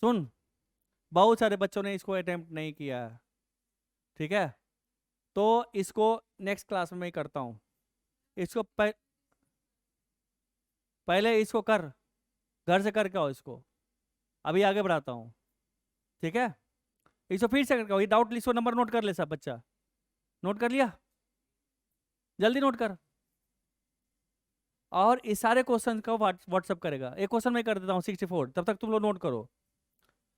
सुन, बहुत सारे बच्चों ने इसको अटेम्प्ट नहीं किया है, ठीक है? तो इसको नेक्स्ट क्लास में मैं करता हूँ। इसको पहले इसको कर, घर से करके आओ इसको, अभी आगे बढ़ाता हूँ, ठीक है? इसको फिर से करके आओ, ये डाउट लिस्ट नंबर नोट कर ले सब बच्चा, नोट कर लिया? जल्दी नोट कर। और इस सारे क्वेश्चन का व्हाट्सअप करेगा, एक क्वेश्चन मैं कर देता हूँ 64, तब तक तुम लोग नोट करो।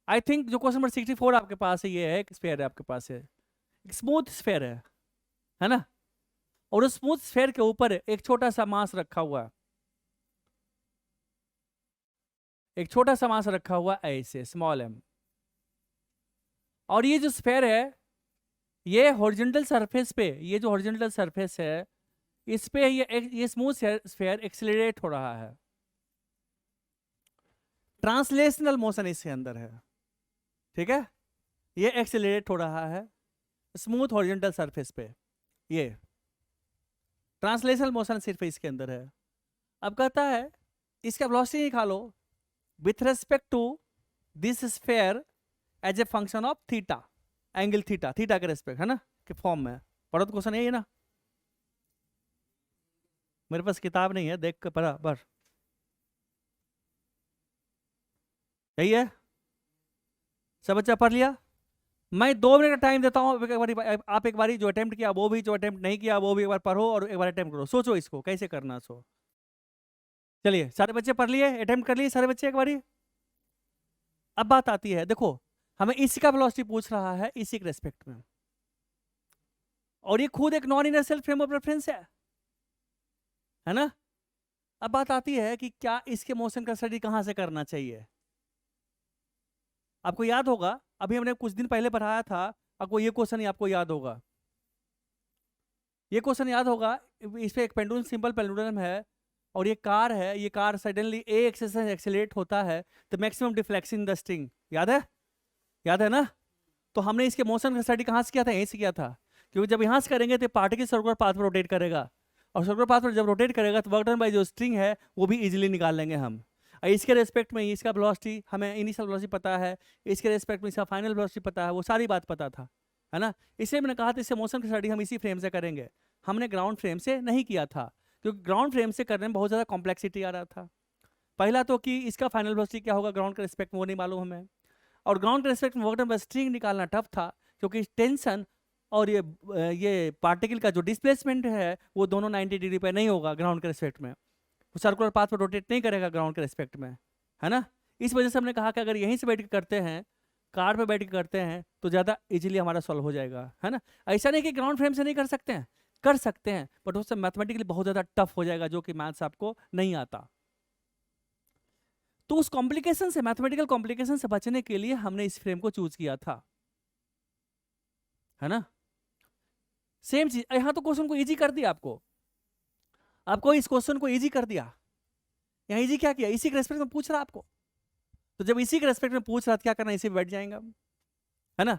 आई थिंक जो क्वेश्चन नंबर 64 आपके पास है, ये है एक स्फेयर है आपके पास है, एक स्मूथ स्फेयर है ना? और उस स्मूथ स्फेयर के ऊपर एक छोटा सा मास रखा हुआ है, एक छोटा सा मास रखा हुआ ऐसे स्मॉल एम। और ये जो स्फेयर है, ये हॉरिजॉन्टल सरफेस पे, ये जो हॉरिजॉन्टल सरफेस है इस पे ये स्मूथ स्फेयर एक्सेलरेट हो रहा है, ट्रांसलेशनल मोशन इसके अंदर है, ठीक है? ये एक्सेलरेट हो रहा है स्मूथ हॉरिजॉन्टल सरफेस पे, ये ट्रांसलेशनल मोशन सिर्फ इसके अंदर है। अब कहता है इसका वेलोसिटी निकालो with respect to this sphere as a function of theta, angle theta, theta के रेस्पेक्ट, है ना, के फॉर्म में। पढ़ो तो क्वेश्चन यही है ना? मेरे पास किताब नहीं है, देख कर पढ़ा पर यही है। सब बच्चा पढ़ लिया? मैं 2 मिनट का टाइम देता हूँ, आप एक बारी जो अटेम्प्ट किया वो भी, जो अटेम्प्ट नहीं किया वो भी एक बार पढ़ो और एक बार अटेम्प्ट करो, सोचो इसको कैसे करना सो। चलिए सारे बच्चे पढ़ लिए, अटेम्प्ट कर लिए सारे बच्चे एक बारी। अब बात आती है, देखो हमें इसी का वेलोसिटी पूछ रहा है इसी के रेस्पेक्ट में, और ये खुद एक non inertial frame of reference है ना? अब बात आती है कि क्या इसके मोशन का स्टडी कहां से करना चाहिए। आपको याद होगा, अभी हमने कुछ दिन पहले पढ़ाया था, आपको ये क्वेश्चन ही आपको याद होगा, ये क्वेश्चन याद होगा। इस पे एक पेंडुलम, सिंपल पेंडुलम है और ये कार है, ये कार सडनली ए एक्सिस से एक्सेलरेट होता है तो maximum deflection in the string, याद है? याद है ना? तो हमने इसके मोशन का स्टडी कहाँ से किया था? यहीं से किया था, क्योंकि जब यहाँ से करेंगे तो पार्टिकल सर्कुलर पाथ पर रोटेट करेगा, और सर्कुलर पाथ पर जब रोटेट करेगा तो वर्क डन बाय जो स्ट्रिंग है वो भी इजीली निकाल लेंगे हम। और इसके रेस्पेक्ट में इसका वेलोसिटी, हमें इनिशियल वेलोसिटी पता है, इसके रेस्पेक्ट में इसका फाइनल वेलोसिटी पता है, वो सारी बात पता था, है ना? इसलिए मैंने कहा था इससे मोशन की स्टडी हम इसी फ्रेम से करेंगे, हमने ग्राउंड फ्रेम से नहीं किया था, क्योंकि ग्राउंड फ्रेम से करने में बहुत ज़्यादा कॉम्प्लेक्सिटी आ रहा था। पहला तो कि इसका फाइनल वेलोसिटी क्या होगा ग्राउंड के रेस्पेक्ट में वो नहीं मालूम हमें, और ग्राउंड के रेस्पेक्ट में वर्क डन बाय स्ट्रिंग निकालना टफ था, क्योंकि टेंशन और ये पार्टिकल का जो डिस्प्लेसमेंट है वो दोनों 90 डिग्री पे नहीं होगा ग्राउंड के रेस्पेक्ट में, वो सर्कुलर पाथ पर रोटेट नहीं करेगा ग्राउंड के रेस्पेक्ट में, है ना? इस वजह से हमने कहा कि अगर यहीं से बैठ के करते हैं, कार पे बैठ के करते हैं तो ज़्यादा इजीली हमारा सॉल्व हो जाएगा, है ना? ऐसा नहीं कि ग्राउंड फ्रेम से नहीं कर सकते हैं, कर सकते हैं, बट उससे मैथमेटिकली बहुत ज़्यादा टफ हो जाएगा, जो कि मैथ्स आपको नहीं आता। तो उस कॉम्प्लिकेशन से, मैथमेटिकल कॉम्प्लिकेशन से बचने के लिए हमने इस फ्रेम को चूज किया था, है ना? सेम चीज यहां तो क्वेश्चन को इजी कर दिया, आपको आपको इस क्वेश्चन को इजी कर दिया। यहाँ इजी क्या किया? इसी के रेस्पेक्ट में पूछ रहा आपको, तो जब इसी के रेस्पेक्ट में पूछ रहा क्या करना, इसी पे बैठ जाएंगे हम, है ना?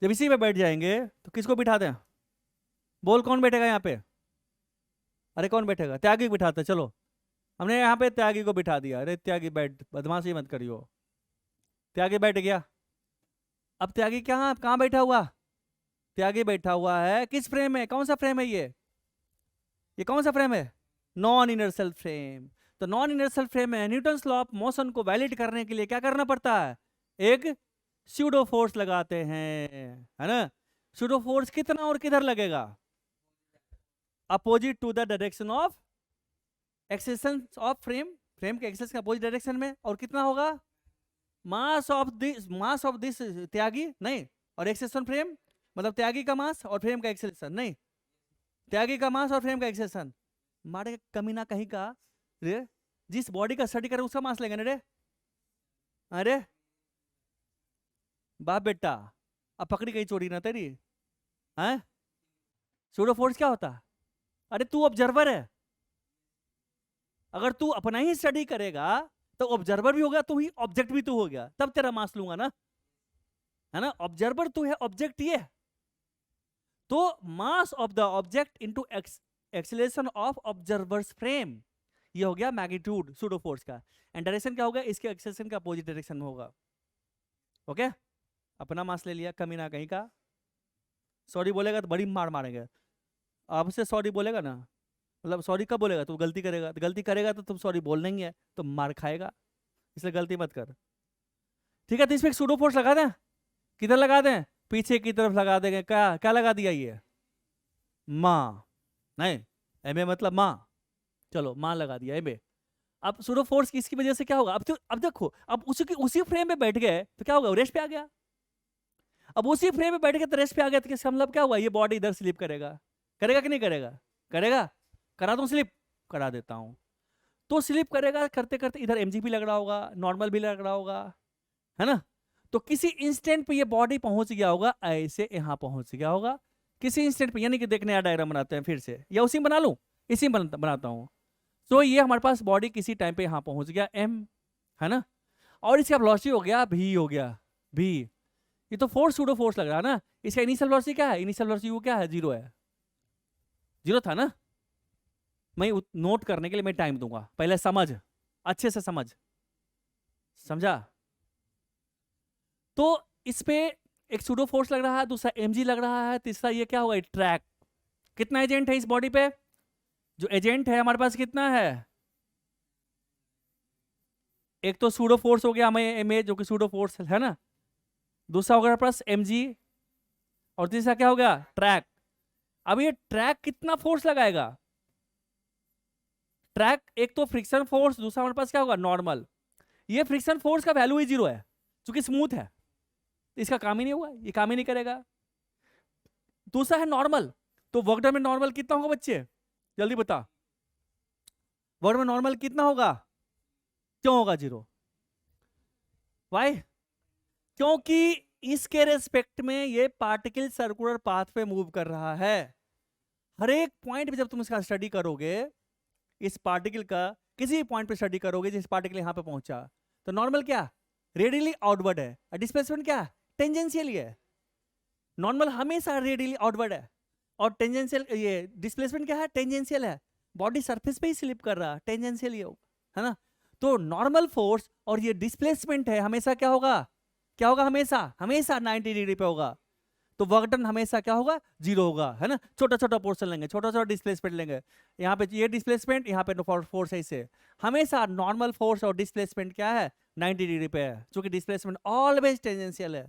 जब इसी पे बैठ जाएंगे तो किसको बिठा दें? बोल कौन बैठेगा यहाँ पे? अरे कौन बैठेगा? त्यागी को बिठाते, चलो हमने यहाँ पे त्यागी को बिठा दिया। अरे त्यागी बैठ, बदमाशी मत करियो। त्यागी बैठ गया। अब त्यागी कहाँ कहाँ बैठा हुआ? त्यागी बैठा हुआ है किस फ्रेम में? कौन सा फ्रेम है ये कौन सा फ्रेम है? Non inertial frame. तो नॉन इनर्शियल फ्रेम में न्यूटन्स लॉ ऑफ मोशन को वैलिड करने के लिए क्या करना पड़ता है? एक स्यूडो फोर्स लगाते हैं, है ना? स्यूडो फोर्स कितना और किधर लगेगा? Opposite to the direction of acceleration of frame, frame के एक्सेस के अपोजिट डायरेक्शन में। और कितना होगा? मास ऑफ दिस त्यागी नहीं, और एक्सेलेरेशन फ्रेम मतलब त्यागी का मास और फ्रेम का एक्सेलेरेशन नहीं, त्यागी का मास और फ्रेम का एक्सेलेरेशन। मारे कमीना कहीं का रे, जिस बॉडी का स्टडी करे उसका मास लेंगे ना रे। अरे बाप बेटा, अब पकड़ी गई चोरी ना तेरी, हैं? सूडो फोर्स क्या होता है? अरे तू ऑब्जर्वर है, अगर तू अपना ही स्टडी करेगा तो ऑब्जर्वर भी हो गया तू ही, ऑब्जेक्ट भी तू हो गया, तब तेरा मास लूंगा ना, है ना? ऑब्जर्वर तू है, ऑब्जेक्ट ये। तो mass of the object into acceleration of observers frame, ये हो गया मैग्नीट्यूड सूडो फोर्स का। एंड डायरेक्शन क्या होगा? इसके एक्सेलरेशन का अपोजिट डायरेक्शन में होगा। ओके, अपना मास ले लिया, कमी ना कहीं का। सॉरी बोलेगा तो बड़ी मार मारेंगे। आपसे सॉरी बोलेगा ना, मतलब सॉरी कब बोलेगा, तू गलती करेगा, तो गलती करेगा तो तुम सॉरी बोल नहीं है तो मार खाएगा, इसलिए गलती मत कर। ठीक है, तो इसमें एक सूडो फोर्स लगा दें, किधर लगा दें, पीछे की तरफ लगा देंगे। क्या क्या लगा दिया ये, माँ, नहीं एम ए मतलब माँ, चलो माँ लगा दिया एम ए। अब सूडो फोर्स की इसकी वजह से क्या होगा, अब देखो, अब उसी फ्रेम में बैठ गए तो क्या होगा, रेस्ट पे आ गया। अब उसी फ्रेम में बैठ गए तो रेस्ट पे आ गया, तो इसका मतलब क्या हुआ, ये बॉडी इधर स्लिप करेगा, करेगा कि नहीं करेगा, करेगा, करा दूं स्लिप, करा देता हूं। तो स्लिप करेगा, करते करते इधर एमजी भी लग रहा होगा, नॉर्मल भी लग रहा होगा, है ना। तो किसी इंस्टेंट पे ये बॉडी पहुंच गया होगा, ऐसे यहां पहुंच गया होगा किसी इंस्टेंट पे, यानी कि देखने नया डायग्राम बनाते हैं फिर से, या उसी में बना लूं, इसी में बनाता हूं। तो ये हमारे पास बॉडी किसी टाइम पे यहां पहुंच गया एम, है ना, और इसका वेलोसिटी हो गया भी, हो गया भी। ये तो फोर्स सूडो फोर्स लग रहा है ना। इसका इनिशियल वेलोसिटी क्या है, इनिशियल वेलोसिटी वो क्या है, 0 है, 0 था ना। मैं नोट करने के लिए मैं टाइम दूंगा, पहले समझ, अच्छे से समझ, समझा। तो इस पे एक सूडो फोर्स लग रहा है, दूसरा एमजी लग रहा है, तीसरा ये क्या होगा, ट्रैक। कितना एजेंट है इस बॉडी पे, जो एजेंट है हमारे पास कितना है, एक तो सूडो फोर्स हो गया हमें एम ए, जो कि सूडो फोर्स है ना, दूसरा होगा प्लस एमजी, और तीसरा क्या हो गया, ट्रैक। अब ये ट्रैक कितना फोर्स लगाएगा, ट्रैक एक तो फ्रिक्शन फोर्स, दूसरा हमारे पास क्या होगा, नॉर्मल। ये फ्रिक्शन फोर्स का वैल्यू ही 0 है, क्योंकि स्मूथ है, इसका काम ही नहीं हुआ, ये काम ही नहीं करेगा। दूसरा है नॉर्मल, तो वर्क डन में नॉर्मल कितना होगा बच्चे, जल्दी बता, वर्क में नॉर्मल कितना होगा, क्यों होगा 0, वाई, क्योंकि इसके रेस्पेक्ट में ये पार्टिकल सर्कुलर पाथ पे मूव कर रहा है। हर एक पॉइंट पे जब तुम इसका स्टडी करोगे, इस पार्टिकल का किसी भी पॉइंट पे स्टडी करोगे, जिस पार्टिकल यहां पे पहुंचा, तो नॉर्मल क्या, रेडियली आउटवर्ड है, और डिस्प्लेसमेंट क्या, टेंजेंशियली है। नॉर्मल हमेशा रेडियली आउटवर्ड है, और टेंजेंशियल, ये डिस्प्लेसमेंट क्या है, टेंजेंशियल है, बॉडी सरफेस पे ही स्लिप कर रहा है, टेंजेंशियल है ना। तो नॉर्मल फोर्स और ये डिस्प्लेसमेंट है, हमेशा क्या होगा, क्या होगा, हमेशा हमेशा 90 डिग्री पे होगा। तो वर्क डन हमेशा क्या होगा, 0 होगा, है ना। छोटा छोटा पोर्शन लेंगे, छोटा छोटा डिस्प्लेसमेंट लेंगे, यहाँ पे ये डिस्प्लेसमेंट, यहाँ पे फोर्स ऐसे, हमेशा नॉर्मल फोर्स और डिस्प्लेसमेंट क्या है, 90 डिग्री पे है, क्योंकि डिस्प्लेसमेंट ऑलवेज टेंजेंशियल है।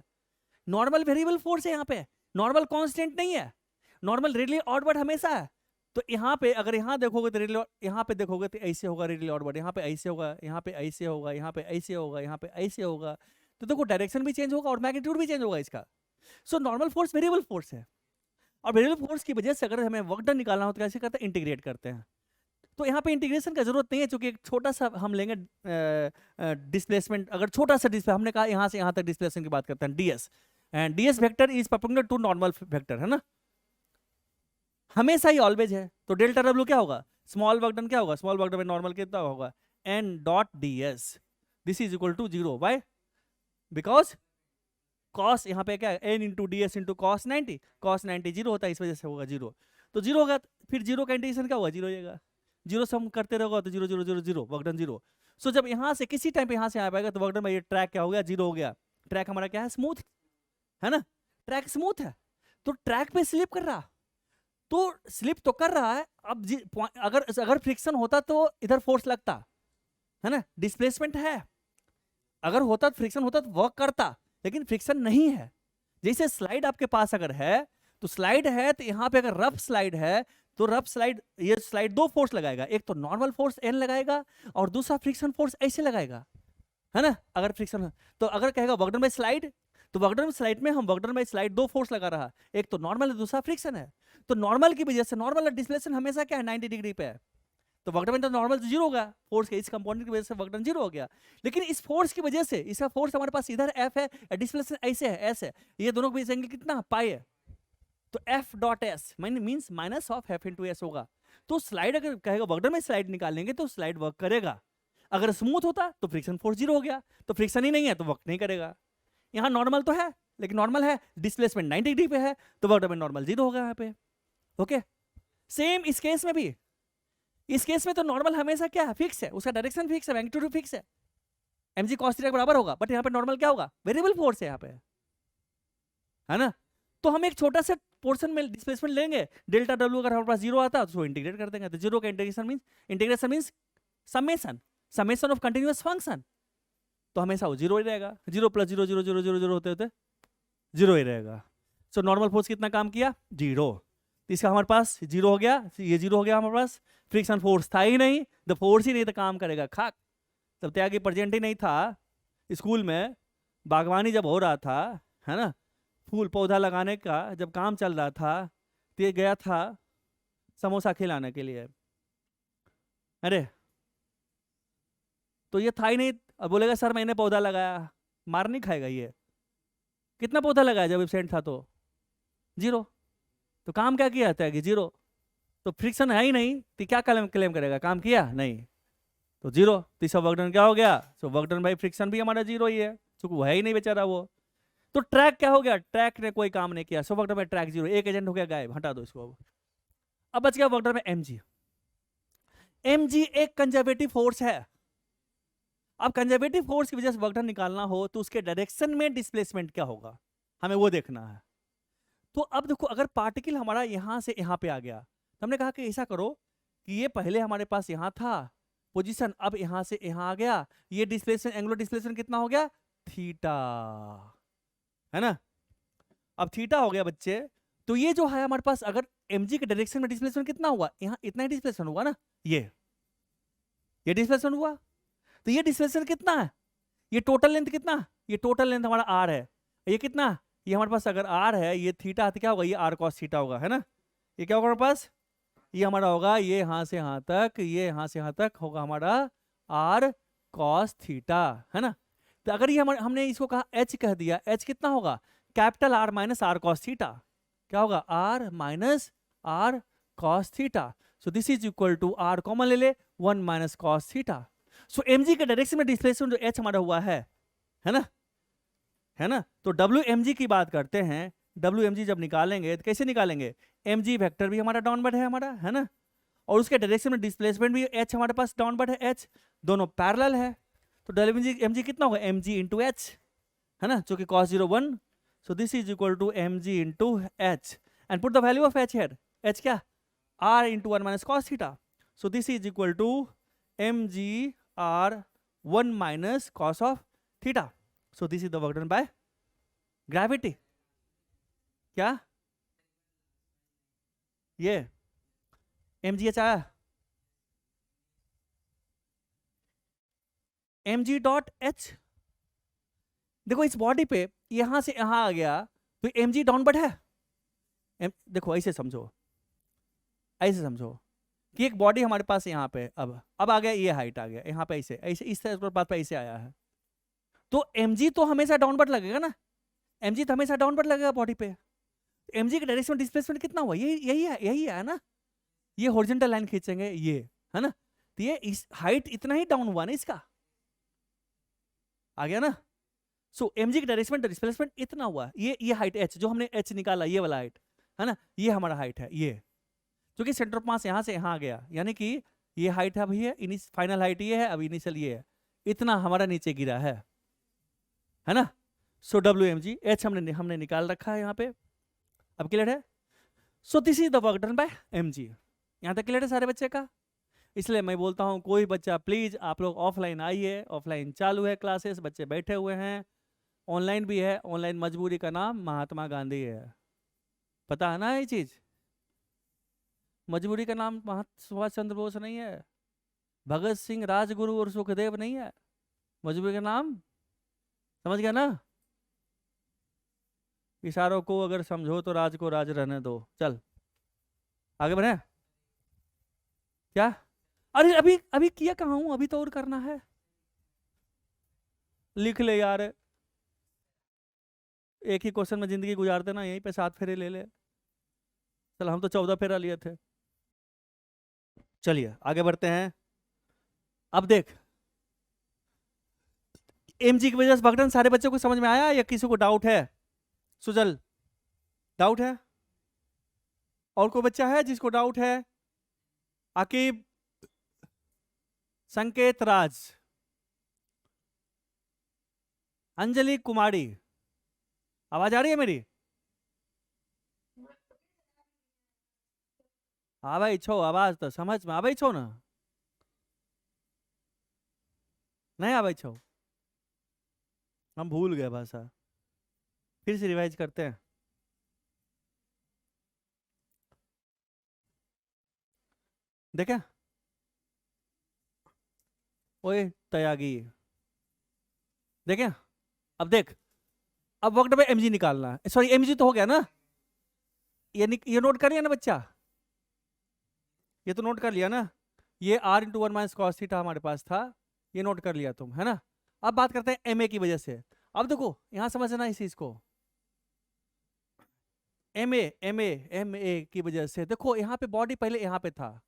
नॉर्मल वेरिएबल फोर्स है यहाँ पे, नॉर्मल कांस्टेंट नहीं है, नॉर्मल रेडियली आउटवर्ड हमेशा है। तो यहाँ पे अगर यहाँ देखोगे तो रेडियल, यहाँ पे देखोगे तो ऐसे होगा रेडियली आउटवर्ड, यहाँ पे ऐसे होगा, यहाँ पे ऐसे होगा, यहाँ पे ऐसे होगा, यहाँ पे ऐसे होगा। तो देखो डायरेक्शन भी चेंज होगा और मैग्नीट्यूड भी चेंज होगा इसका। So normal force variable force है, और वेरिएबल फोर्स की वजह से अगर हमें वर्क डन निकालना हो तो कैसे करते हैं, इंटीग्रेट करते हैं। तो यहाँ पे इंटीग्रेशन का जरूरत नहीं है, क्योंकि एक छोटा सा हम लेंगे डिस्प्लेसमेंट, अगर छोटा सा डिस्प्ले, हमने कहा यहाँ से यहाँ तक डिस्प्लेसमेंट की बात करते हैं, ds, and ds vector is perpendicular to normal vector, है ना, हमेशा ही ऑलवेज है। तो डेल्टा डब्ल्यू क्या होगा, स्मॉल वर्क डन क्या होगा, स्मॉल वर्क डन में नॉर्मल कितना होगा, n dot d s, this is equal to 0, why, because cos यहाँ पे क्या है, n into d s into cos 90, cos 90 0 होता है, इस वजह से होगा 0। तो 0 होगा, फिर 0 का इंटीग्रेशन क्या होगा, 0 हो जाएगा, 0 से हम करते रहोगा तो 0 0 0 0, वर्क डन 0। सो जब यहाँ से किसी टाइम पे यहाँ से आ पाएगा तो वर्क डन में ये ट्रैक क्या हो गया, 0 हो गया। ट्रैक हमारा क्या है, स्मूथ, है ना, ट्रैक स्मूथ है, तो ट्रैक पे स्लिप कर रहा, तो स्लिप तो कर रहा है। अब अगर अगर फ्रिक्शन होता तो इधर फोर्स लगता, है ना, डिस्प्लेसमेंट है, अगर होता तो फ्रिक्शन होता तो वर्क करता, लेकिन फ्रिक्शन नहीं है। जैसे स्लाइड आपके पास अगर है, तो स्लाइड है, तो यहाँ पे अगर रफ स्लाइड है तो रफ स्लाइड, ये स्लाइड 2 फोर्स लगाएगा, एक तो नॉर्मल फोर्स एन लगाएगा और दूसरा फ्रिक्शन फोर्स ऐसे लगाएगा, है ना। अगर फ्रिक्शन, तो अगर कहेगा वर्क डन बाय स्लाइड, तो वर्क डन बाय स्लाइड में हम work done bye slide 2 force लगा रहा, एक तो नॉर्मल है, दूसरा फ्रिक्शन है। तो नॉर्मल की वजह से, नॉर्मल डिस्प्लेसमेंट हमेशा क्या है, 90 डिग्री पे है, तो वर्क डन तो नॉर्मल 0 होगा, फोर्स के इस कंपोनेंट की वजह से वर्क डन 0 हो गया। लेकिन इस फोर्स की वजह से, इसका फोर्स हमारे पास इधर एफ है, डिस्प्लेसमेंट ऐसे है, एस है, ये दोनों के बीच एंगल कितना, पाई है, तो F dot S means minus of F into S होगा। तो स्लाइड अगर कहेगा वर्क डन में स्लाइड निकालेंगे तो स्लाइड वर्क करेगा, अगर स्मूथ होता तो फ्रिक्शन फोर्स 0 हो गया, तो फ्रिक्शन ही नहीं है तो वर्क नहीं करेगा। यहाँ नॉर्मल तो है, लेकिन नॉर्मल है, डिस्प्लेसमेंट 90 डिग्री पे है, तो वर्क डन में नॉर्मल 0 होगा यहाँ पे। ओके, सेम इस केस में भी, इस केस में तो नॉर्मल हमेशा क्या है, फिक्स है, उसका डायरेक्शन फिक्स है, मैग्नीट्यूड फिक्स है, mg cos थीटा के बराबर होगा, बट यहाँ पे नॉर्मल क्या होगा, वेरिएबल फोर्स है यहाँ पे, है ना। तो हम एक छोटा सा पोर्शन में डिस्प्लेसमेंट लेंगे, डेल्टा डब्ल्यू अगर हमारे पास जीरो आता है तो उसको इंटीग्रेट कर देंगे, तो जीरो का integration means summation of continuous function, तो हमेशा वो जीरो ही रहेगा, zero plus zero zero zero zero zero होते होते जीरो ही रहेगा। सो नॉर्मल फोर्स कितना काम किया, जीरो, तो इसका हमारे पास जीरो हो गया, ये जीरो हो गया हमारे पास, फ्रिक्शन फोर्स था ही नहीं, द फोर्स ही नहीं था, काम करेगा खाक, तब त्यागी प्रेजेंट ही नहीं था स्कूल में, बागवानी जब हो रहा था, है ना, फूल पौधा लगाने का जब काम चल रहा था, तो ये गया था समोसा खिलाने के लिए, अरे तो ये था ही नहीं, अब बोलेगा सर मैंने पौधा लगाया, मार नहीं खाएगा ये, कितना पौधा लगाया जब एब्सेंट था, तो जीरो, तो काम क्या किया था कि जीरो, तो फ्रिक्शन है ही नहीं, तो क्या क्लेम करेगा, काम किया नहीं, तो जीरो, तो इसका वर्क डन क्या हो गया, so work done by friction भी हमारा जीरो ही है, चूंकि वो है ही नहीं बेचारा वो, तो ट्रैक क्या हो गया, ट्रैक ने कोई काम नहीं किया, सो work done by track zero, एक एजेंट हो गया गायब, हटा दो इसको। अब बच गया work done by MG, MG एक कंजर्वेटिव फोर्स है, अब कंजर्वेटिव फोर्स की वजह से वर्क डन निकालना हो तो उसके डायरेक्शन में डिस्प्लेसमेंट क्या होगा, हमें वो देखना है। तो अब देखो अगर पार्टिकल हमारा यहां से यहां पे आ गया, तो हमने कहा कि ऐसा करो कि ये पहले हमारे पास यहां था पोजीशन, अब यहां से यहां आ गया, ये डिस्प्लेसमेंट एंगुलर डिस्प्लेसमेंट कितना हो गया, थीटा, है ना। अब थीटा हो गया बच्चे, तो ये जो है हमारे पास अगर mg के डायरेक्शन में डिस्प्लेसमेंट कितना हुआ, यहाँ इतना ही डिस्प्लेसमेंट हुआ ना, ये डिस्प्लेसमेंट हुआ, तो ये डिस्प्लेसमेंट कितना है, ये टोटल लेंथ कितना, ये टोटल लेंथ हमारा r है, ये कितना, ये हमारे पास अगर r है, ये थीटा तो क्या होगा, ये r cos थीटा होगा, है ना, ये क्या होगा हमारे पास, ये हमारा होगा, ये यहाँ से यहाँ तक, ये यहाँ से यहाँ तक होगा हमारा r cos थीटा, है ना। तो अगर ये हमने इसको कहा h कह दिया, h कितना होगा, capital R minus r cos theta, क्या होगा, R minus r cos theta, so this is equal to R common ले ले, 1 minus cos theta. So mg के डायरेक्शन में डिस्प्लेसमेंट जो h हमारा हुआ है ना, है ना, तो WMG की बात करते हैं, WMG जब निकालेंगे तो कैसे निकालेंगे, mg वेक्टर भी हमारा डाउनवर्ड है हमारा, है ना, और उसके डायरेक्शन में डिस्प्लेसमेंट भी h हमारे पास डाउनवर्ड है, h दोनों पैरेलल है, तो WMG कितना होगा, mg इंटू h, है ना, जो कि cos 0 1, so this is equal to mg into h and put the value of h here, h क्या, r into 1 minus cos theta, so this is equal to mg r 1 minus cos of theta, so this is the work done by gravity, क्या ये mgh आया, mg dot h, देखो इस body पे यहां से यहां आ गया तो mg डाउनवर्ड है, देखो ऐसे समझो कि एक बॉडी हमारे पास यहाँ पे अब आ गया, ये हाइट आ गया यहाँ पे, ऐसे ऐसे इस बात पे ऐसे आया है, तो mg तो हमेशा डाउनवर्ड लगेगा ना, mg तो हमेशा डाउनवर्ड लगेगा बॉडी पे, mg के डायरेक्शन डिस्प्लेसमेंट कितना हुआ, यही है ना, ये हॉरिजॉन्टल लाइन खींचेंगे, ये है ना, तो ये इस हाइट इतना ही डाउन हुआ ना, इसका आ गया ना, सो mg की डायरेक्शन डिस्प्लेसमेंट इतना हुआ, ये हाइट h जो हमने h निकाला, ये वाला हाइट है ना, ये हमारा हाइट है, ये जो कि सेंटर ऑफ मास यहां से यहां आ गया, यानी कि ये हाइट है, अभी है फाइनल हाइट ये है, अब इनिशियल ये है, इतना हमारा नीचे गिरा है ना, सो WMG h हमने निकाल रखा है यहाँ पे, अब क्लियर है, so this is the work done bye mg, यहाँ तक क्लियर है सारे बच्चे का। इसलिए मैं बोलता हूँ कोई बच्चा प्लीज आप लोग ऑफलाइन आइए, ऑफलाइन चालू है क्लासेस, बच्चे बैठे हुए हैं, ऑनलाइन भी है, ऑनलाइन मजबूरी का नाम महात्मा गांधी है, पता है ना ये चीज, मजबूरी का नाम सुभाष चंद्र बोस नहीं है, भगत सिंह, राजगुरु और सुखदेव नहीं है, मजबूरी का नाम समझ गया ना, इशारों को अगर समझो तो राज को राज रहने दो, चल आगे बढ़े, क्या, अरे अभी किया कहाँ हूं, अभी तो और करना है, लिख ले यार, एक ही क्वेश्चन में जिंदगी गुजारते ना, यहीं पे 7 फेरे ले ले, चल हम तो 14 फेरा लिए थे, चलिए आगे बढ़ते हैं। अब देख mg की वजह से वर्क डन सारे बच्चों को समझ में आया या किसी को डाउट है, सुजल डाउट है, और कोई बच्चा है जिसको डाउट है, आकिब, संकेत, राज, अंजलि कुमारी, आवाज आ रही है मेरी? आवे छो, आवाज तो समझ में आवे छो ना? नहीं आवे छो? हम भूल गए भाषा, फिर से रिवाइज करते हैं। देखें, ओए तयागी, देखें। अब देख, अब वक्त में एमजी निकालना है, सॉरी एमजी तो हो गया ना, ये नोट कर लिया ना बच्चा? ये तो नोट कर लिया ना, ये r into one minus cos theta हमारे पास था, ये नोट कर लिया तुम, है ना? अब बात करते हैं एम ए की वजह से। अब देखो यहां समझना इस चीज को, एम ए की वजह से देखो, यहाँ पे बॉडी पहले यहाँ पे था,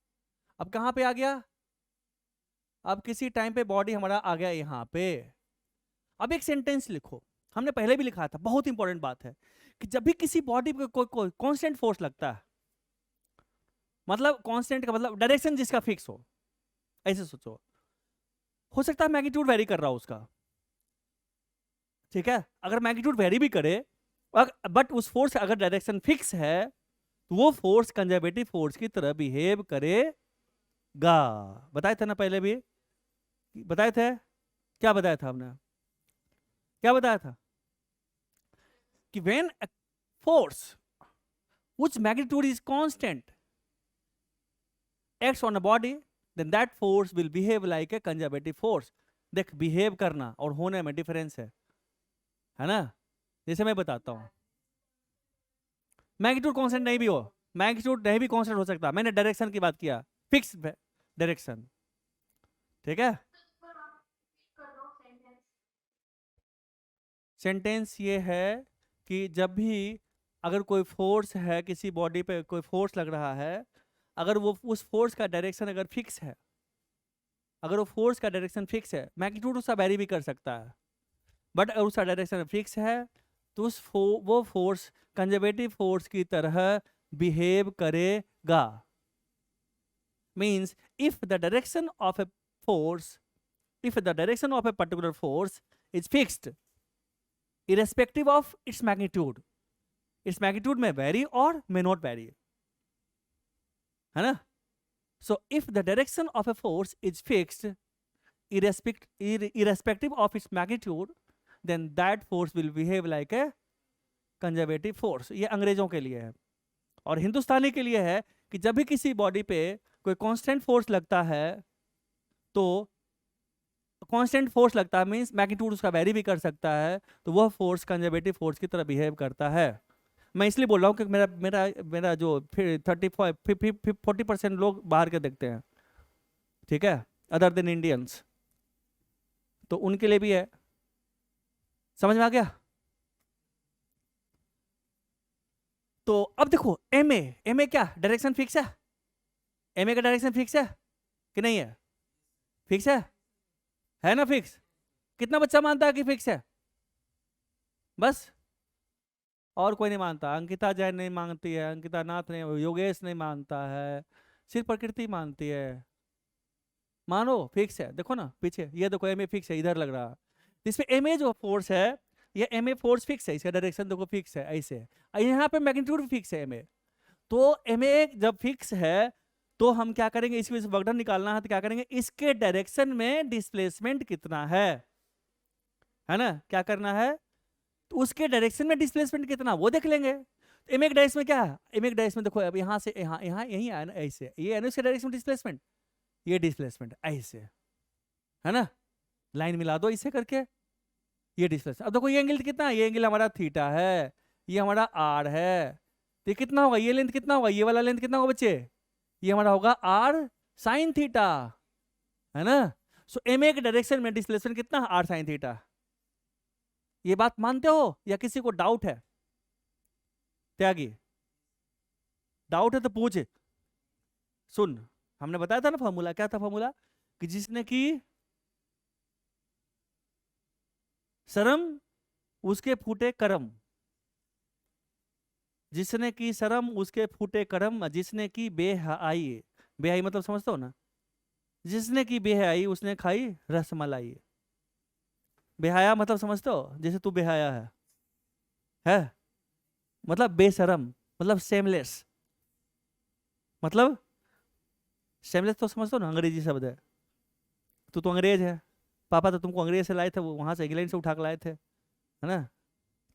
अब कहाँ पे आ गया? अब किसी टाइम पे बॉडी हमारा आ गया यहाँ पे। अब एक सेंटेंस लिखो, हमने पहले भी लिखा था, बहुत इंपॉर्टेंट बात है कि जब भी किसी बॉडी पे कोई कांस्टेंट फोर्स लगता है, मतलब कांस्टेंट का मतलब डायरेक्शन जिसका फिक्स हो, ऐसे सोचो, हो सकता है मैग्नीट्यूड वेरी कर रहा हो उसका, ठीक है? अगर मैग्नीट्यूड वेरी भी करे, बट उस फोर्स का अगर डायरेक्शन फिक्स है, तो वो फोर्स कंजर्वेटिव फोर्स की तरह बिहेव करेगा। बताए थे ना पहले भी, बताए थे, क्या बताया था हमने, क्या बताया था? कि when a force whose magnitude is constant acts on a body, then that force will behave like a conservative force। देख, बिहेव करना और होने में डिफरेंस है ना? जैसे मैं बताता हूं, मैग्नीट्यूड कांस्टेंट नहीं भी हो, मैग्नीट्यूड नहीं भी कांस्टेंट हो सकता, मैंने डायरेक्शन की बात किया, फिक्स डायरेक्शन, ठीक है? सेंटेंस ये है कि जब भी अगर कोई फोर्स है, किसी बॉडी पे कोई फोर्स लग रहा है, अगर वो उस फोर्स का डायरेक्शन अगर फिक्स है, अगर वो फोर्स का डायरेक्शन फिक्स है, मैग्नीट्यूड उसका वेरी भी कर सकता है, बट अगर उसका डायरेक्शन फिक्स है, तो वो फोर्स कंजर्वेटिव फोर्स की तरह बिहेव करेगा। Means if the direction of a force, if the direction of a particular force is fixed irrespective of its magnitude may vary or may not vary, है ना? So if the direction of a force is fixed irrespective of its magnitude, then that force will behave like a conservative force। ये अंग्रेजों के लिए है, और हिंदुस्तानी के लिए है कि जब भी किसी बॉडी पे कोई कांस्टेंट फोर्स लगता है, तो कांस्टेंट फोर्स लगता है मींस मैग्नीट्यूड उसका वेरी भी कर सकता है, तो वह फोर्स कंजर्वेटिव फोर्स की तरह बिहेव करता है। मैं इसलिए बोल रहा हूँ कि मेरा मेरा मेरा जो फिर 40% लोग बाहर के देखते हैं, ठीक है, अदर देन इंडियंस, तो उनके लिए भी है। समझ में आ गया? तो अब देखो एम ए क्या डायरेक्शन फिक्स है? एम ए का डायरेक्शन फिक्स है कि नहीं है? फिक्स है ना? फिक्स। कितना बच्चा मानता है कि फिक्स है? बस, और कोई नहीं मानता? अंकिता जैन नहीं मानती है, अंकिता नाथ नहीं, योगेश नहीं मानता है, सिर्फ प्रकृति मानती है। मानो फिक्स है, देखो ना पीछे, ये देखो एम ए फिक्स है, इधर लग रहा है, इसमें एम ए जो फोर्स है, ये एम ए फोर्स फिक्स है, इसका डायरेक्शन देखो फिक्स है ऐसे, यहाँ पे मैग्नीट्यूड भी फिक्स है एम ए। तो एम ए जब फिक्स है, तो हम क्या करेंगे, इसकी वजह से वर्क डन निकालना है, तो क्या करेंगे, इसके डायरेक्शन में डिस्प्लेसमेंट कितना है ना? क्या करना है, तो उसके डायरेक्शन में डिस्प्लेसमेंट कितना वो देख लेंगे। एम एक डायरेक्शन में क्या है, एम एक डायरेक्शन में देखो, अब यहाँ से यहाँ यहाँ यही आया ना ऐसे, ये है ना इसके डायरेक्शन डिस्प्लेसमेंट, ये डिस्प्लेसमेंट ऐसे, है ना? लाइन मिला दो इसे करके, ये डिस्प्लेसमेंट। अब देखो ये एंगल कितना है, ये एंगल हमारा थीटा है, ये हमारा आर है, तो ये कितना होगा, ये लेंथ कितना होगा, ये वाला लेंथ कितना होगा बच्चे, ये हमारा होगा आर साइन थीटा, है ना? सो एम ए के डायरेक्शन में डिस्प्लेसमेंट कितना है, आर साइन थीटा। ये बात मानते हो या किसी को डाउट है? त्यागी, डाउट है तो पूछे। सुन, हमने बताया था ना फॉर्मूला, क्या था फॉर्मूला, कि जिसने की शरम उसके फूटे करम, जिसने की शरम उसके फूटे करम, जिसने की बेहयाई, बेहयाई मतलब समझते हो ना, जिसने की बेहयाई उसने खाई रसमलाई। बेहया मतलब समझते हो, जैसे तू बेहया है मतलब बेशरम, मतलब सेमलेस, मतलब सेमलेस तो समझते हो ना, अंग्रेजी शब्द है। तू तो अंग्रेज है, पापा तो तुमको अंग्रेज से लाए थे, वो वहां से इंग्लैंड से उठा के लाए थे, है ना।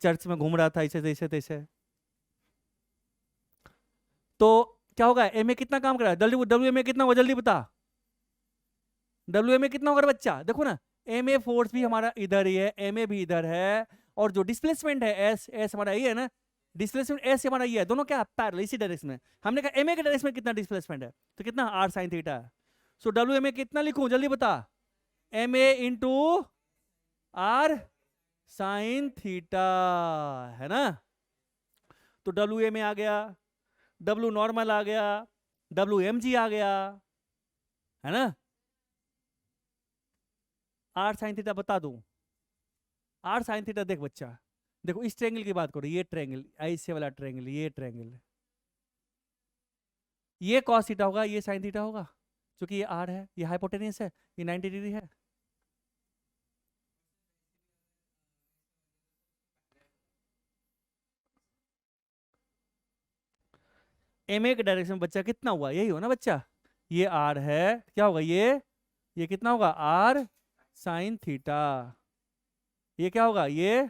चर्च में घूम रहा था ऐसे तैसे तैसे। तो क्या होगा, एम ए कितना काम कर रहा है, डब्ल्यू डब्ल्यू एम ए कितना होगा जल्दी बता, डब्ल्यू एम ए कितना होगा बच्चा, देखो ना, एम ए फोर्स भी हमारा इधर ही है, एम ए भी इधर है, और जो डिस्प्लेसमेंट है एस, एस हमारा ये है ना, डिस्प्लेसमेंट एस हमारा ये है, दोनों क्या पैरेलल इसी डायरेक्शन में। हमने कहा एम ए के डायरेक्शन में कितना डिस्प्लेसमेंट है, तो कितना आर साइन थीटा है। सो डब्ल्यू एम ए कितना लिखूं जल्दी बता, m a into r sine theta, है ना। तो डब्ल्यू एम ए आ गया, डब्ल्यू नॉर्मल आ गया, डब्ल्यू एम जी आ गया, है ना। आर साइन थीटा बता दूं, आर साइन थीटा देख बच्चा, देखो इस ट्रायंगल की बात करो, ये ट्रायंगल ऐसे वाला ट्रायंगल, ये ट्रायंगल, ये कॉस थीटा होगा, ये साइन थीटा होगा, क्योंकि ये आर है, ये हाइपोटेन्यूस है, ये 90 डिग्री है। एम ए के डायरेक्शन में बच्चा कितना हुआ, यही हो ना बच्चा, ये आर है, क्या होगा ये कितना होगा आर साइन थीटा, ये क्या होगा ये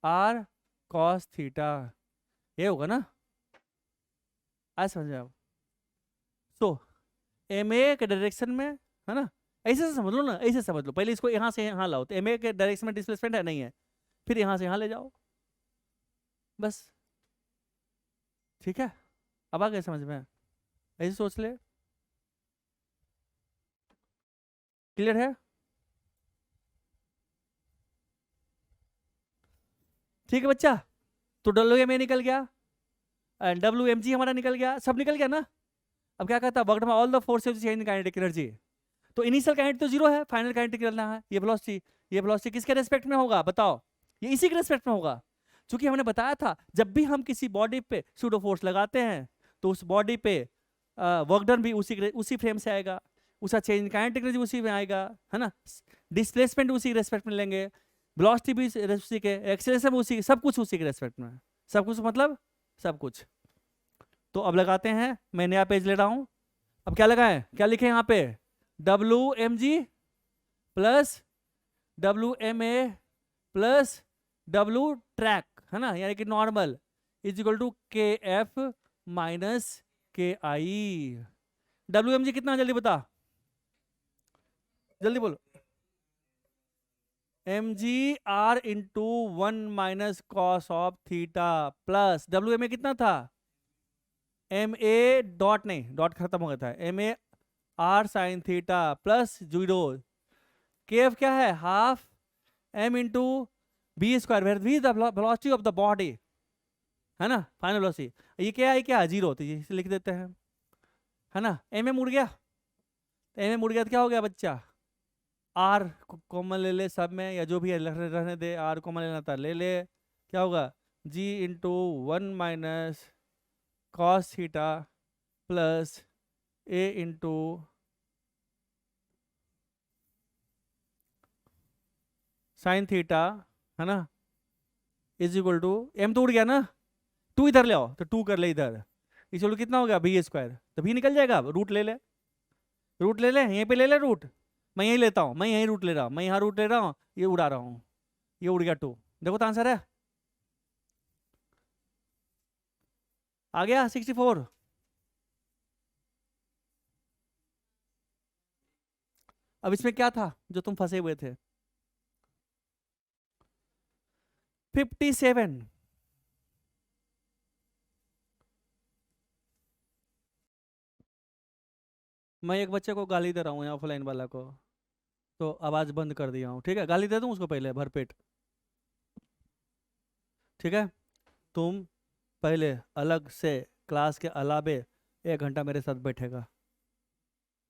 आर कॉस थीटा, ये होगा ना, आज समझ में आप। तो एम ए के डायरेक्शन में, है ना, ऐसे से समझ लो ना, ऐसे समझ लो, पहले इसको यहाँ से यहाँ लाओ, तो एम ए के डायरेक्शन में डिस्प्लेसमेंट है नहीं है, फिर यहाँ से यहाँ ले जाओ, बस, ठीक है। अब आ गए समझ में, ऐसे सोच ले, क्लियर है। ठीक है बच्चा, तो डब्ल्यू एम ए निकल गया, डब्ल्यू एम जी हमारा निकल गया, सब निकल गया ना। अब क्या कहता है, वर्कड में all the forces change in kinetic energy, तो इनिशियल काइनेटिक तो जीरो है, फाइनल काइनेटिक करना है, ये वेलोसिटी, ये वेलोसिटी किसके रेस्पेक्ट में होगा बताओ, ये इसी के रेस्पेक्ट में होगा, क्योंकि हमने बताया था जब भी हम किसी बॉडी पे सूडो फोर्स लगाते हैं तो उस बॉडी पे वर्क डन भी उसी फ्रेम से आएगा, उसका चेंज काइनेटिक एनर्जी उसी में आएगा, है ना, डिस्प्लेसमेंट उसी के रेस्पेक्ट में लेंगे, वेलोसिटी भी उसी के, एक्सेलरेशन भी उसी, सब कुछ उसी के रेस्पेक्ट में, सब कुछ मतलब सब कुछ। तो अब लगाते हैं, मैं नया पेज ले रहा हूं, अब क्या लगाएं, क्या लिखें यहाँ पे, W m g plus W m a plus W track, है ना, यानी कि normal is equal to K f minus K i. W m जी कितना जल्दी बता, जल्दी बोलो, m g r into 1 - cos of theta plus W m a कितना था, एम ए डॉट नहीं, डॉट खत्म हो गया था, m a r sine theta plus zero, K f क्या है half m into v square, where v the velocity of the body, है ना, फाइनल वेलोसिटी, ये क्या है, क्या जीरो, तो ये लिख देते हैं, है ना। एम ए मुड़ गया, एम ए मुड़ गया तो क्या हो गया बच्चा, आर कॉमन ले ले सब में, या जो भी है रहने दे, आर कॉमन लेना था ले ले, क्या होगा जी इंटू 1 - कॉस थीटा प्लस ए इंटू साइन थीटा, है ना, इज इक्वल टू, एम तो उड़ गया ना, टू इधर ले आओ, तो टू कर ले इधर, इस कितना हो गया बी स्क्वायर, तो भी निकल जाएगा, रूट ले ले, रूट ले ले, यहीं पे ले ले रूट, मैं यहीं लेता हूँ, मैं यहीं रूट ले रहा हूँ, मैं यहाँ रूट ले रहा हूँ, ये उड़ा रहा हूँ, ये उड़ गया टू, देखो तो आंसर है, आ गया 64। अब इसमें क्या था जो तुम फंसे हुए थे, 57, मैं एक बच्चे को गाली दे रहा हूँ ऑफलाइन वाला को, तो आवाज बंद कर दिया हूँ, ठीक है, गाली दे दूँ उसको पहले भरपेट, ठीक है, तुम पहले अलग से क्लास के अलावे 1 घंटा मेरे साथ बैठेगा,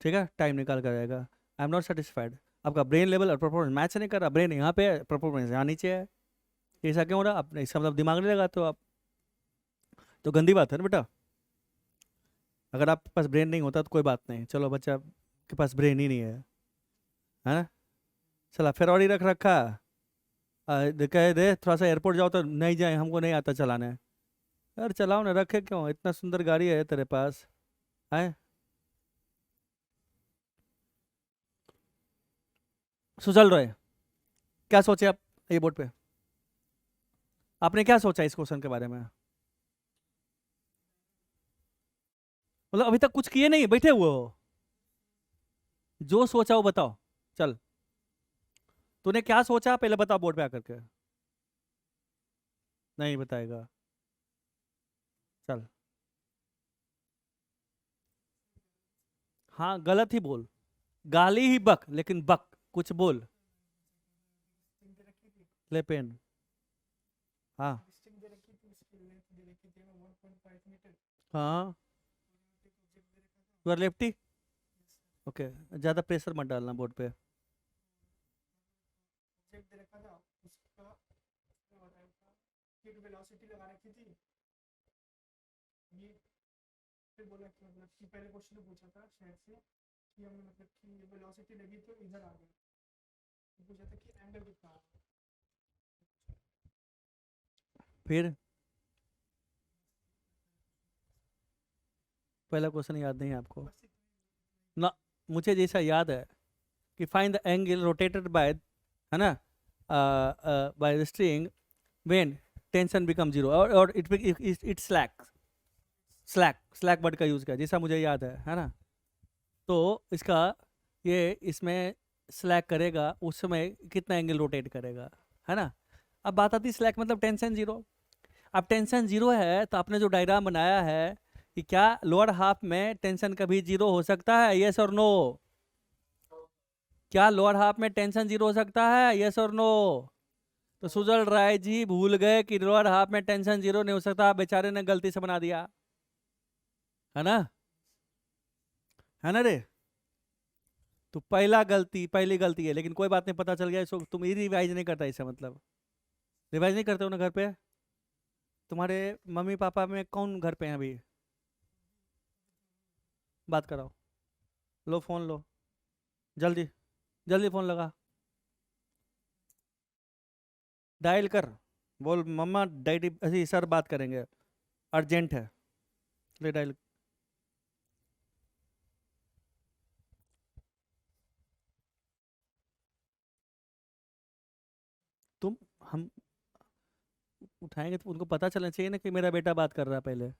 ठीक है, टाइम निकाल कर आएगा, आई एम नॉट सेटिस्फाइड, आपका ब्रेन लेवल और परफॉर्मेंस मैच नहीं कर रहा, ब्रेन यहाँ पे है, परफॉर्मेंस यहाँ नीचे है, ऐसा क्यों हो रहा, आप इसका मतलब दिमाग नहीं लगाते हो आप, तो गंदी बात है ना बेटा, अगर आपके पास ब्रेन नहीं होता तो कोई बात नहीं, चलो बच्चा के पास ब्रेन ही नहीं है ना, चला फेरौड़ी रख रखा, कह दे थोड़ा सा एयरपोर्ट जाओ तो नहीं जाए, हमको नहीं आता चलाना है। यार चलाओ ना, रखे क्यों, इतना सुंदर गाड़ी है तेरे पास है। सुजल रॉय, क्या सोचे आप ये बोर्ड पे? आपने क्या सोचा इस क्वेश्चन के बारे में? मतलब अभी तक कुछ किए नहीं, बैठे हुए हो? जो सोचा वो बताओ। चल, तूने क्या सोचा पहले बता बोर्ड पे आकर के। नहीं बताएगा? चल। हाँ गलत ही बोल, गाली ही बक, लेकिन बक कुछ बोल। ले पेन। हाँ। हाँ। You are lefty. ओके, ज्यादा प्रेशर मत डालना बोर्ड पे। फिर पहला क्वेश्चन याद नहीं है आपको ना? मुझे जैसा याद है कि find the angle rotated bye, है ना, by the string when tension become zero, और इट स्लैक। स्लैक वर्ड का यूज किया जैसा मुझे याद है ना? तो इसका, ये इसमें स्लैक करेगा उस समय कितना एंगल रोटेट करेगा, है ना? अब बात आती स्लैक मतलब टेंशन जीरो। अब टेंशन जीरो है तो आपने जो डायग्राम बनाया है कि क्या लोअर हाफ में टेंशन कभी जीरो हो सकता है, यस और नो? क्या लोअर हाफ में टेंशन जीरो हो सकता है, यस और नो? तो सुजल राय जी भूल गए कि लोअर हाफ में टेंशन जीरो नहीं हो सकता, बेचारे ने गलती से बना दिया, है ना? है ना रे? तो पहली गलती है, लेकिन कोई बात नहीं, पता चल गया इसको। तुम ही रिवाइज नहीं करता इसका मतलब, रिवाइज नहीं करते हो ना घर पे? तुम्हारे मम्मी पापा में कौन घर पे है अभी? बात कराओ। लो फोन लो, जल्दी, जल्दी फोन लगा, डायल कर, बोल मम्मा डैडी अभी सर बात करेंगे, अर्जेंट है। ले डायल। तुम, हम उठाएंगे तो उनको पता चलना चाहिए ना कि मेरा बेटा बात कर रहा है पहले।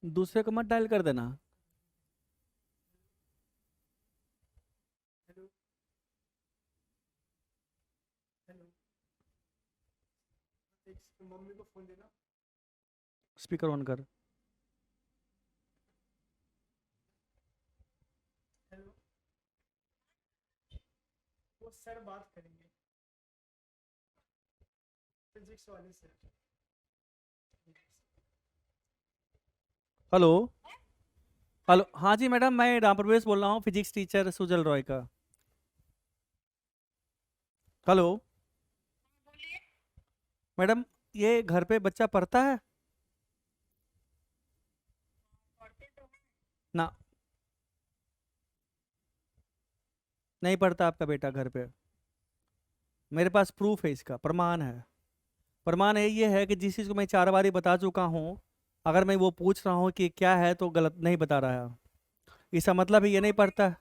दूसरे को मत डायल कर देना। स्पीकर ऑन कर। हेलो। हेलो, हाँ जी मैडम, मैं राम प्रवेश बोल रहा हूँ, फिजिक्स टीचर सुजल रॉय का। हेलो मैडम, ये घर पे बच्चा पढ़ता है ना? नहीं पढ़ता आपका बेटा घर पे? मेरे पास प्रूफ है, इसका प्रमाण है। प्रमाण है, ये है कि जिस चीज़ को मैं 4 बार बता चुका हूँ, अगर मैं वो पूछ रहा हूँ कि क्या है तो गलत नहीं बता रहा है, इसका मतलब है ये नहीं पढ़ता।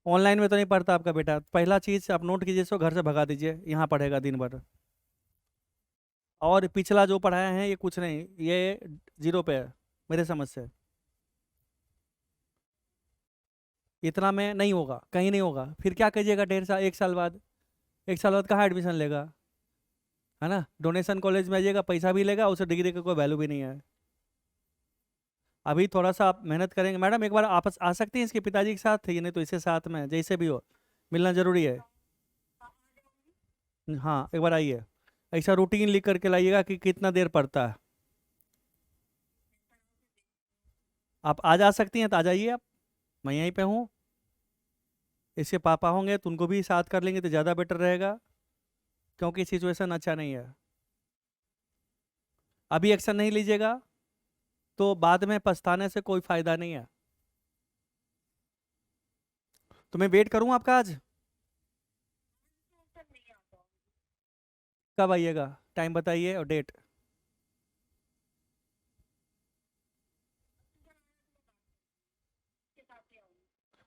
ऑनलाइन में तो नहीं पढ़ता आपका बेटा। पहला चीज़ आप नोट कीजिए, इसको घर से भगा दीजिए, यहाँ पढ़ेगा दिन भर। और पिछला जो पढ़ाए हैं ये कुछ नहीं, ये जीरो पे है मेरे समझ से। इतना में नहीं होगा, कहीं नहीं होगा, फिर क्या कीजिएगा 1.5 साल 1 साल बाद? 1 साल बाद कहाँ एडमिशन लेगा, है ना? डोनेशन कॉलेज में आइएगा, पैसा भी लेगा, उसे डिग्री का कोई वैल्यू भी नहीं है। अभी थोड़ा सा आप मेहनत करेंगे मैडम, एक बार आप आ सकती हैं इसके पिताजी के साथ, ये नहीं तो इसके साथ में, जैसे भी हो मिलना जरूरी है। हाँ एक बार आइए, ऐसा रूटीन लिख करके लाइएगा कि कितना देर पड़ता है। आप आ जा सकती हैं तो आ जाइए आप, मैं यहीं पे हूँ। इसके पापा होंगे तो उनको भी साथ कर लेंगे तो ज़्यादा बेटर रहेगा। क्योंकि सिचुएशन अच्छा नहीं है। अभी एक्शन नहीं लीजिएगा तो बाद में पछताने से कोई फायदा नहीं है। तो मैं वेट करूं आपका आज? कब आइएगा, टाइम बताइए और डेट।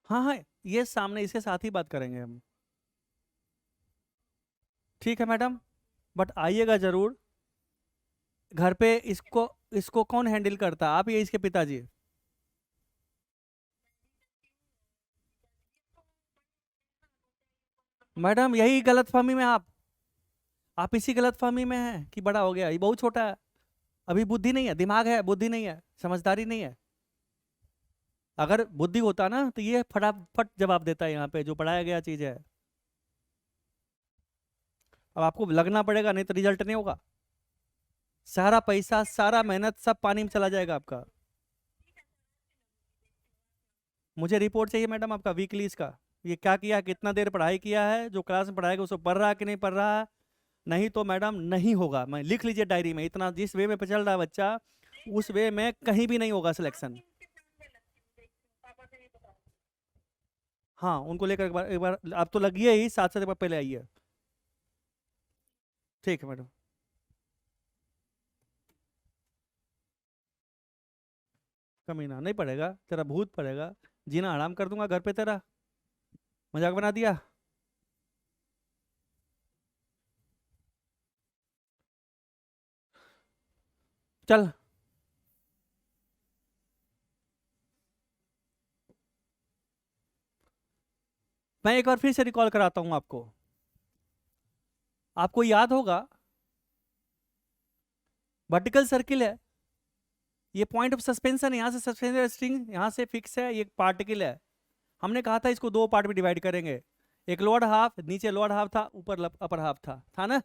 हाँ हाँ, ये सामने इसके साथ ही बात करेंगे हम। ठीक है मैडम, बट आइएगा जरूर। घर पे इसको इसको कौन हैंडल करता है, आप या इसके पिताजी? मैडम यही गलतफहमी में आप इसी गलतफहमी में हैं कि बड़ा हो गया, ये बहुत छोटा है, अभी बुद्धि नहीं है, दिमाग है, बुद्धि नहीं है, समझदारी नहीं है। अगर बुद्धि होता ना तो ये फटाफट जवाब देता है यहाँ पे, जो पढ़ाया गया चीज है। अब आपको लगना पड़ेगा, नहीं तो रिजल्ट नहीं होगा। सारा पैसा, सारा मेहनत सब पानी में चला जाएगा आपका। मुझे रिपोर्ट चाहिए मैडम आपका वीकली इसका, ये क्या किया है, कितना देर पढ़ाई किया है, जो क्लास में पढ़ाएगा उसको पढ़ रहा है कि नहीं पढ़ रहा है। नहीं तो मैडम नहीं होगा, मैं लिख लीजिए डायरी में, इतना जिस वे में चल रहा है बच्चा उस वे में कहीं भी नहीं होगा सिलेक्शन। हाँ उनको लेकर एक बार आप तो लगिए ही, साथ साथ एक बार पहले आइए। ठीक है मैडम। कमीना नहीं पड़ेगा, तेरा भूत पड़ेगा, जीना हराम कर दूंगा घर पे तेरा। मजाक बना दिया। चल मैं एक बार फिर से रिकॉल कराता हूं आपको। आपको याद होगा वर्टिकल सर्किल है, ये पॉइंट ऑफ सस्पेंशन, यहाँ से सस्पेंशन स्ट्रिंग यहाँ से फिक्स है, ये एक पार्टिकल है। हमने कहा था इसको दो पार्ट में डिवाइड करेंगे, एक लोअर हाफ, नीचे लोअर हाफ था, ऊपर अपर हाफ था ना।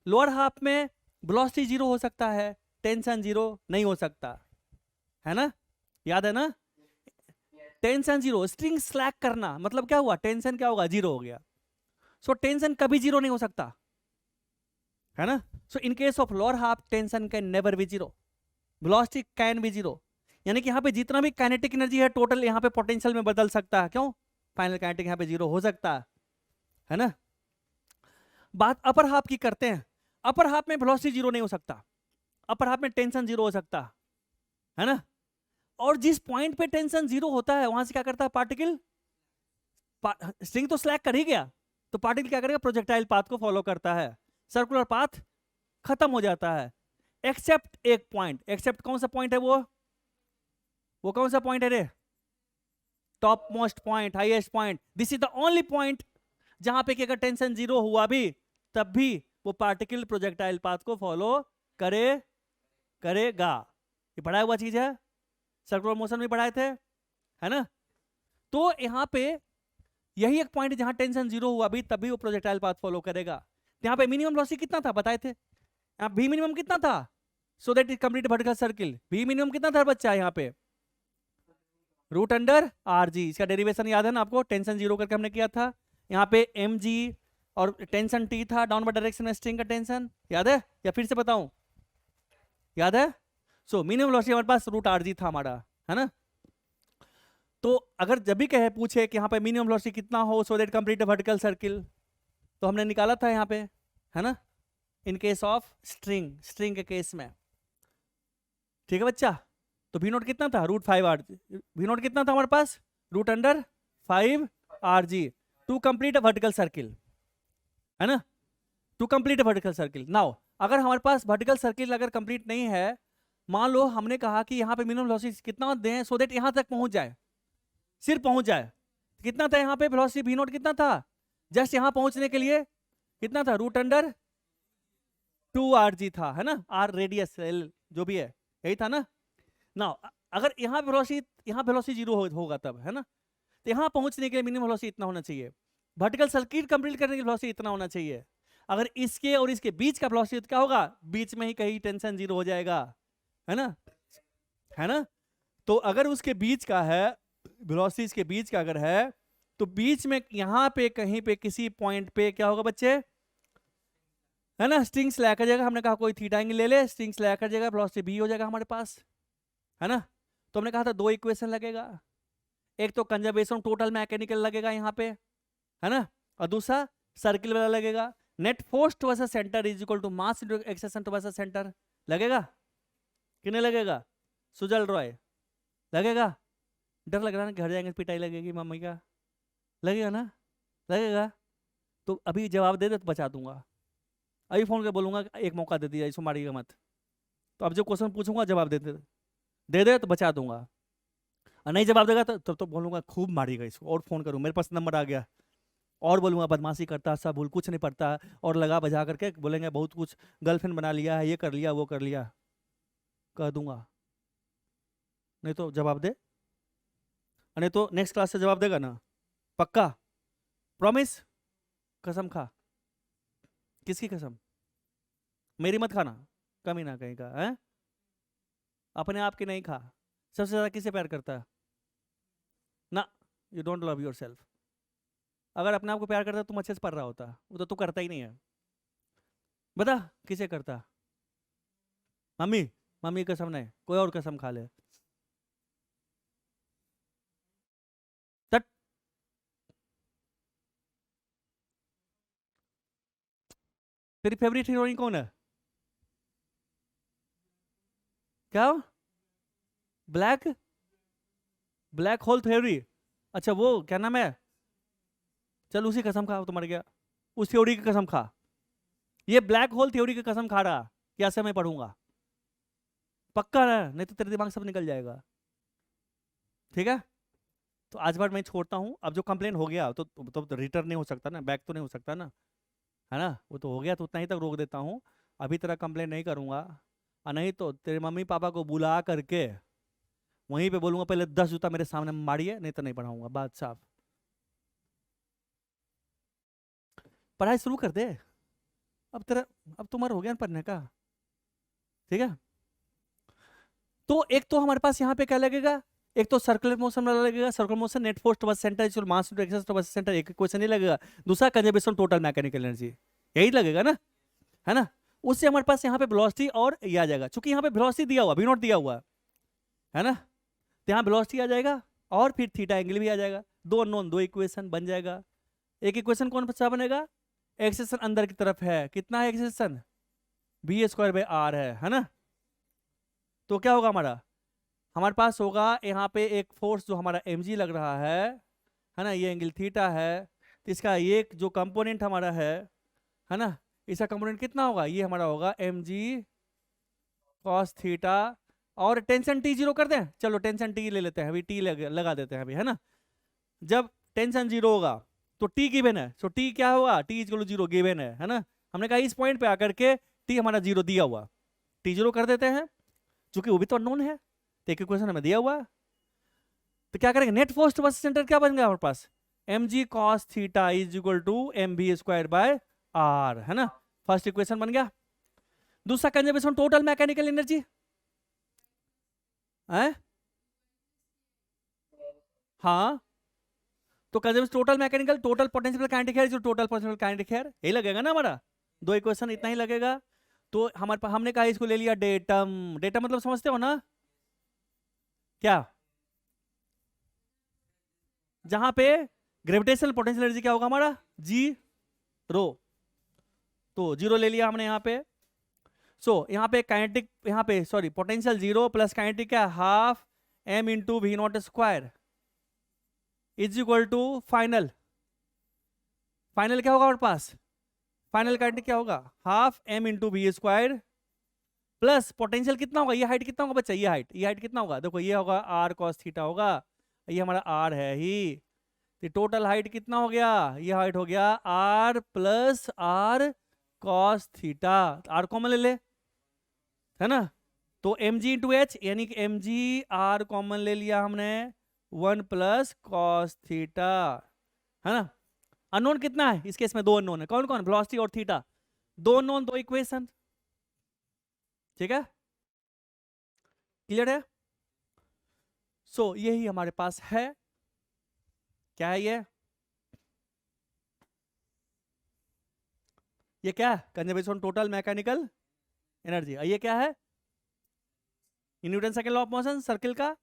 लोअर हाफ में वेलोसिटी जीरो हो सकता है, टेंशन जीरो नहीं हो सकता है ना, याद है ना। टेंशन जीरो, स्ट्रिंग स्लैक करना मतलब क्या हुआ, टेंशन क्या होगा, जीरो हो गया। सो टेंशन कभी जीरो नहीं हो सकता है ना। So in case of lower half tension can never be zero, velocity can be zero. यानी कि यहाँ पे जितना भी काइनेटिक एनर्जी है टोटल यहाँ पे पोटेंशियल में बदल सकता है, क्यों, फाइनल काइनेटिक यहाँ पे जीरो हो सकता है ना। बात अपर हाफ की करते हैं, अपर हाफ में वेलोसिटी जीरो नहीं हो सकता, अपर हाफ में टेंशन जीरो हो सकता है ना। और जिस पॉइंट पे टेंशन जीरो होता है वहां से क्या करता है पार्टिकल, स्ट्रिंग तो स्लैक कर ही गया, तो पार्टिकल क्या करेगा, प्रोजेक्टाइल पाथ को फॉलो करता है, सर्कुलर पाथ खत्म हो जाता है। एक्सेप्ट एक पॉइंट, एक्सेप्ट कौन सा पॉइंट है वो कौन सा पॉइंट है रे, top most point, highest point, this is the only point जहां पे कि अगर टेंशन जीरो हुआ भी तब भी वो पार्टिकल प्रोजेक्टाइल पाथ को फॉलो करेगा। ये पढ़ाया हुआ चीज है, सर्कुलर मोशन में पढ़ाए थे है ना। तो यहाँ पे यही एक पॉइंट जहां टेंशन जीरो हुआ भी तब भी वो प्रोजेक्टाइल पाथ फॉलो करेगा। यहाँ पे मिनिमम वेलोसिटी कितना था बताए थे, यहाँ भी मिनिमम कितना था, so that is complete vertical circle, भी मिनिमम कितना था बच्चा यहाँ पे, रूट अंडर आर जी। इसका डेरिवेशन याद है ना आपको, टेंशन जीरो करके हमने किया था, यहाँ पे एम जी और टेंशन टी था, डाउनवर्ड डायरेक्शन में स्ट्रिंग का टेंशन, याद है या फिर से बताऊं, याद है। सो मिनिमम वेलोसिटी हमारे पास रूट आर जी था हमारा, है ना। तो अगर जब भी कहे पूछे कि यहाँ पे मिनिमम वेलोसिटी कितना हो so that complete vertical circle, तो हमने निकाला था यहाँ पे, है ना, इन केस ऑफ स्ट्रिंग के केस में। ठीक है बच्चा, तो वी नोट कितना था, root 5 R G, V naught कितना था हमारे पास, root under 5 R G to complete a vertical circle, है ना, to complete a vertical circle. Now अगर हमारे पास वर्टिकल सर्किल अगर कंप्लीट नहीं है, मान लो हमने कहा कि यहाँ पे मिनिमम वेलोसिटी कितना दें सो दैट यहाँ तक पहुंच जाए, सिर्फ पहुंच जाए, कितना था यहाँ पे वेलोसिटी वी नोट कितना था, जस्ट यहाँ पहुंचने के लिए कितना था, रूट अंडर 2 आर जी था, है ना, आर रेडियस एल जो भी है यही था ना। ना अगर यहाँ वेलोसिटी जीरो होगा तब, है ना, तो यहाँ पहुंचने के लिए मिनिमम वेलोसिटी इतना होना चाहिए, वर्टिकल सर्किट कंप्लीट करने की वेलोसिटी इतना होना चाहिए। अगर इसके और इसके बीच का वेलोसिटी क्या होगा, बीच में ही कहीं टेंशन जीरो हो जाएगा, है ना, है ना। तो अगर उसके बीच का है वेलोसिटी, के बीच का अगर है तो बीच में यहाँ पे कहीं पे किसी पॉइंट पे क्या होगा बच्चे, है ना, स्ट्रिंग स्लैक कर जाएगा, हमने कहा कोई थीटा एंगल ले ले, स्ट्रिंग स्लैक कर जाएगा, वेलोसिटी v हो जाएगा हमारे पास, है ना। तो हमने कहा था दो इक्वेशन लगेगा, एक तो कंजर्वेशन टोटल मैकेनिकल लगेगा यहाँ पे, है ना, और दूसरा सर्किल वाला लगेगा, net force versus centre is equal to mass into acceleration versus centre, लगेगा कि नहीं लगेगा सुजल रॉय, लगेगा। डर लग रहा है ना घर जाएंगे पिटाई लगेगी मम्मी का, लगेगा ना, लगेगा। तो अभी जवाब दे दे तो बचा दूंगा, अभी फोन कर बोलूंगा एक मौका दे दिया, इसको मारिएगा मत। तो अब जो क्वेश्चन पूछूंगा जवाब दे दे तो बचा दूंगा, और नहीं जवाब देगा तो तब तो बोलूंगा खूब मारिएगा इसको, और फोन करूँ मेरे पास नंबर आ गया, और बोलूंगा बदमाशी करता सब भूल कुछ नहीं पड़ता, और लगा बजा करके बोलेंगे बहुत कुछ गर्लफ्रेंड बना लिया है, ये कर लिया वो कर लिया, कह दूंगा। नहीं तो जवाब दे, नहीं तो नेक्स्ट क्लास से जवाब देगा ना, पक्का, प्रॉमिस, कसम खा, किसकी कसम, मेरी मत खाना, कमी ना कहीं का है, अपने आप की नहीं खा, सबसे ज्यादा किसे प्यार करता है ना, you don't love your self. अगर अपने आप को प्यार करता तुम अच्छे से पढ़ रहा होता, वो तो तू करता ही नहीं है, बता किसे करता, मम्मी, मम्मी की कसम नहीं, कोई और कसम खा ले, तट। तेरी फेवरेट हीरोइन कौन है, क्या, ब्लैक, ब्लैक होल थ्योरी, अच्छा वो क्या नाम है, चल उसी कसम खा, तो मर गया, उस थ्योरी की कसम खा, ये ब्लैक होल थ्योरी की कसम खा रहा, कैसे मैं पढ़ूंगा, पक्का ना, नहीं तो तेरे दिमाग सब निकल जाएगा, ठीक है। तो आज बार मैं छोड़ता हूँ, अब जो कंप्लेन हो गया तो रिटर्न नहीं हो सकता ना, बैक तो नहीं हो सकता ना, है ना, वो तो हो गया तो उतना ही तक रोक देता हूँ, अभी तेरा कंप्लेन नहीं करूँगा, और नहीं तो तेरे मम्मी पापा को बुला करके वहीं पे बोलूंगा पहले 10 जूता मेरे सामने मारिए, नहीं तो नहीं पढ़ाऊंगा, बात साफ। पढ़ाई शुरू कर दे, अब तेरा, अब तुम्हारा हो गया ना पढ़ने का, ठीक है। तो एक तो हमारे पास यहाँ पे क्या लगेगा, एक तो सर्कुलर मोशन वाला लगेगा, circular motion net force towards centre equal मास इनटू एक्सेलरेशन टुवर्ड्स सेंटर, एक क्वेश्चन ही लगेगा, दूसरा कंजर्वेशन टोटल मैकेनिकल एनर्जी, यही लगेगा ना, है ना। उससे हमारे पास यहाँ पे वेलोसिटी और ये आ जाएगा, चूंकि यहाँ पे वेलोसिटी दिया हुआ, v0 दिया हुआ है ना, तो यहाँ वेलोसिटी आ जाएगा, और फिर थीटा एंगल भी आ जाएगा, दो अननोन, दो इक्वेशन बन जाएगा। एक इक्वेशन कौन सा बनेगा, एक्सेलरेशन अंदर की तरफ है, कितना है acceleration, v square by r है ना। तो क्या होगा हमारे पास होगा यहाँ पे एक फोर्स जो हमारा mg लग रहा है ना, ये एंगल थीटा है, तो इसका ये जो कंपोनेंट हमारा है ना, इसका कंपोनेंट कितना होगा, ये हमारा होगा mg cos थीटा, और टेंशन टी जीरो कर दें, चलो टेंशन टी ले लेते हैं अभी, टी लगा देते हैं अभी, है ना। जब टेंशन जीरो होगा तो टी गिवन है, तो टी क्या होगा, टी इज जीरो गिवन है ना। हमने कहा इस पॉइंट पे आकर के टी हमारा जीरो दिया हुआ, टी जीरो कर देते हैं, क्योंकि वो भी तो अननोन है, तो एक इक्वेशन हमें दिया हुआ है। तो क्या करेंगे, नेट फोर्स टुवर्ड्स सेंटर क्या बन गया हमारे पास, mg cos theta is equal to mv square by R, है ना, फर्स्ट इक्वेशन बन गया। दूसरा कंजर्वेशन टोटल मैकेनिकल एनर्जी है, हाँ, तो conservation total mechanical, total potential kinetic है, जो टोटल पोटेंशियल काइनेटिक है, यही लगेगा ना हमारा, दो इक्वेशन इतना ही लगेगा। तो हमारे पास हमने कहा इसको ले लिया डेटम, डेटम मतलब समझते हो ना, क्या, जहां पे ग्रेविटेशनल पोटेंशियल एनर्जी क्या होगा हमारा, जी रो, तो जीरो ले लिया हमने यहाँ पे। यहाँ पे काइनेटिक, यहाँ पे sorry potential zero plus kinetic क्या, half m into V naught square is equal to final, final क्या होगा हमारे पास, फाइनल काइनेटिक क्या होगा, half m into V square plus potential कितना होगा, ये हाइट कितना होगा बच्चा, ये हाइट कितना होगा, देखो ये होगा r cos थीटा होगा, ये हमारा r है ही, तो टोटल हाइट कितना हो गया, ये हाइट हो गया r plus r cos theta, r common ले ले, है ना। तो एम जी इंटू एच, यानी कि एम जी आर कॉमन ले लिया हमने, 1 प्लस कॉस थीटा, है ना। अननोन कितना है इस केस में, दो अननोन है, कौन कौन, वेलोसिटी और थीटा, दो अननोन दो इक्वेशन, ठीक है, क्लियर है। यही हमारे पास है, क्या है ये, ये क्या है? Conservation total mechanical energy. ये क्या है? Newton second law of motion, circle का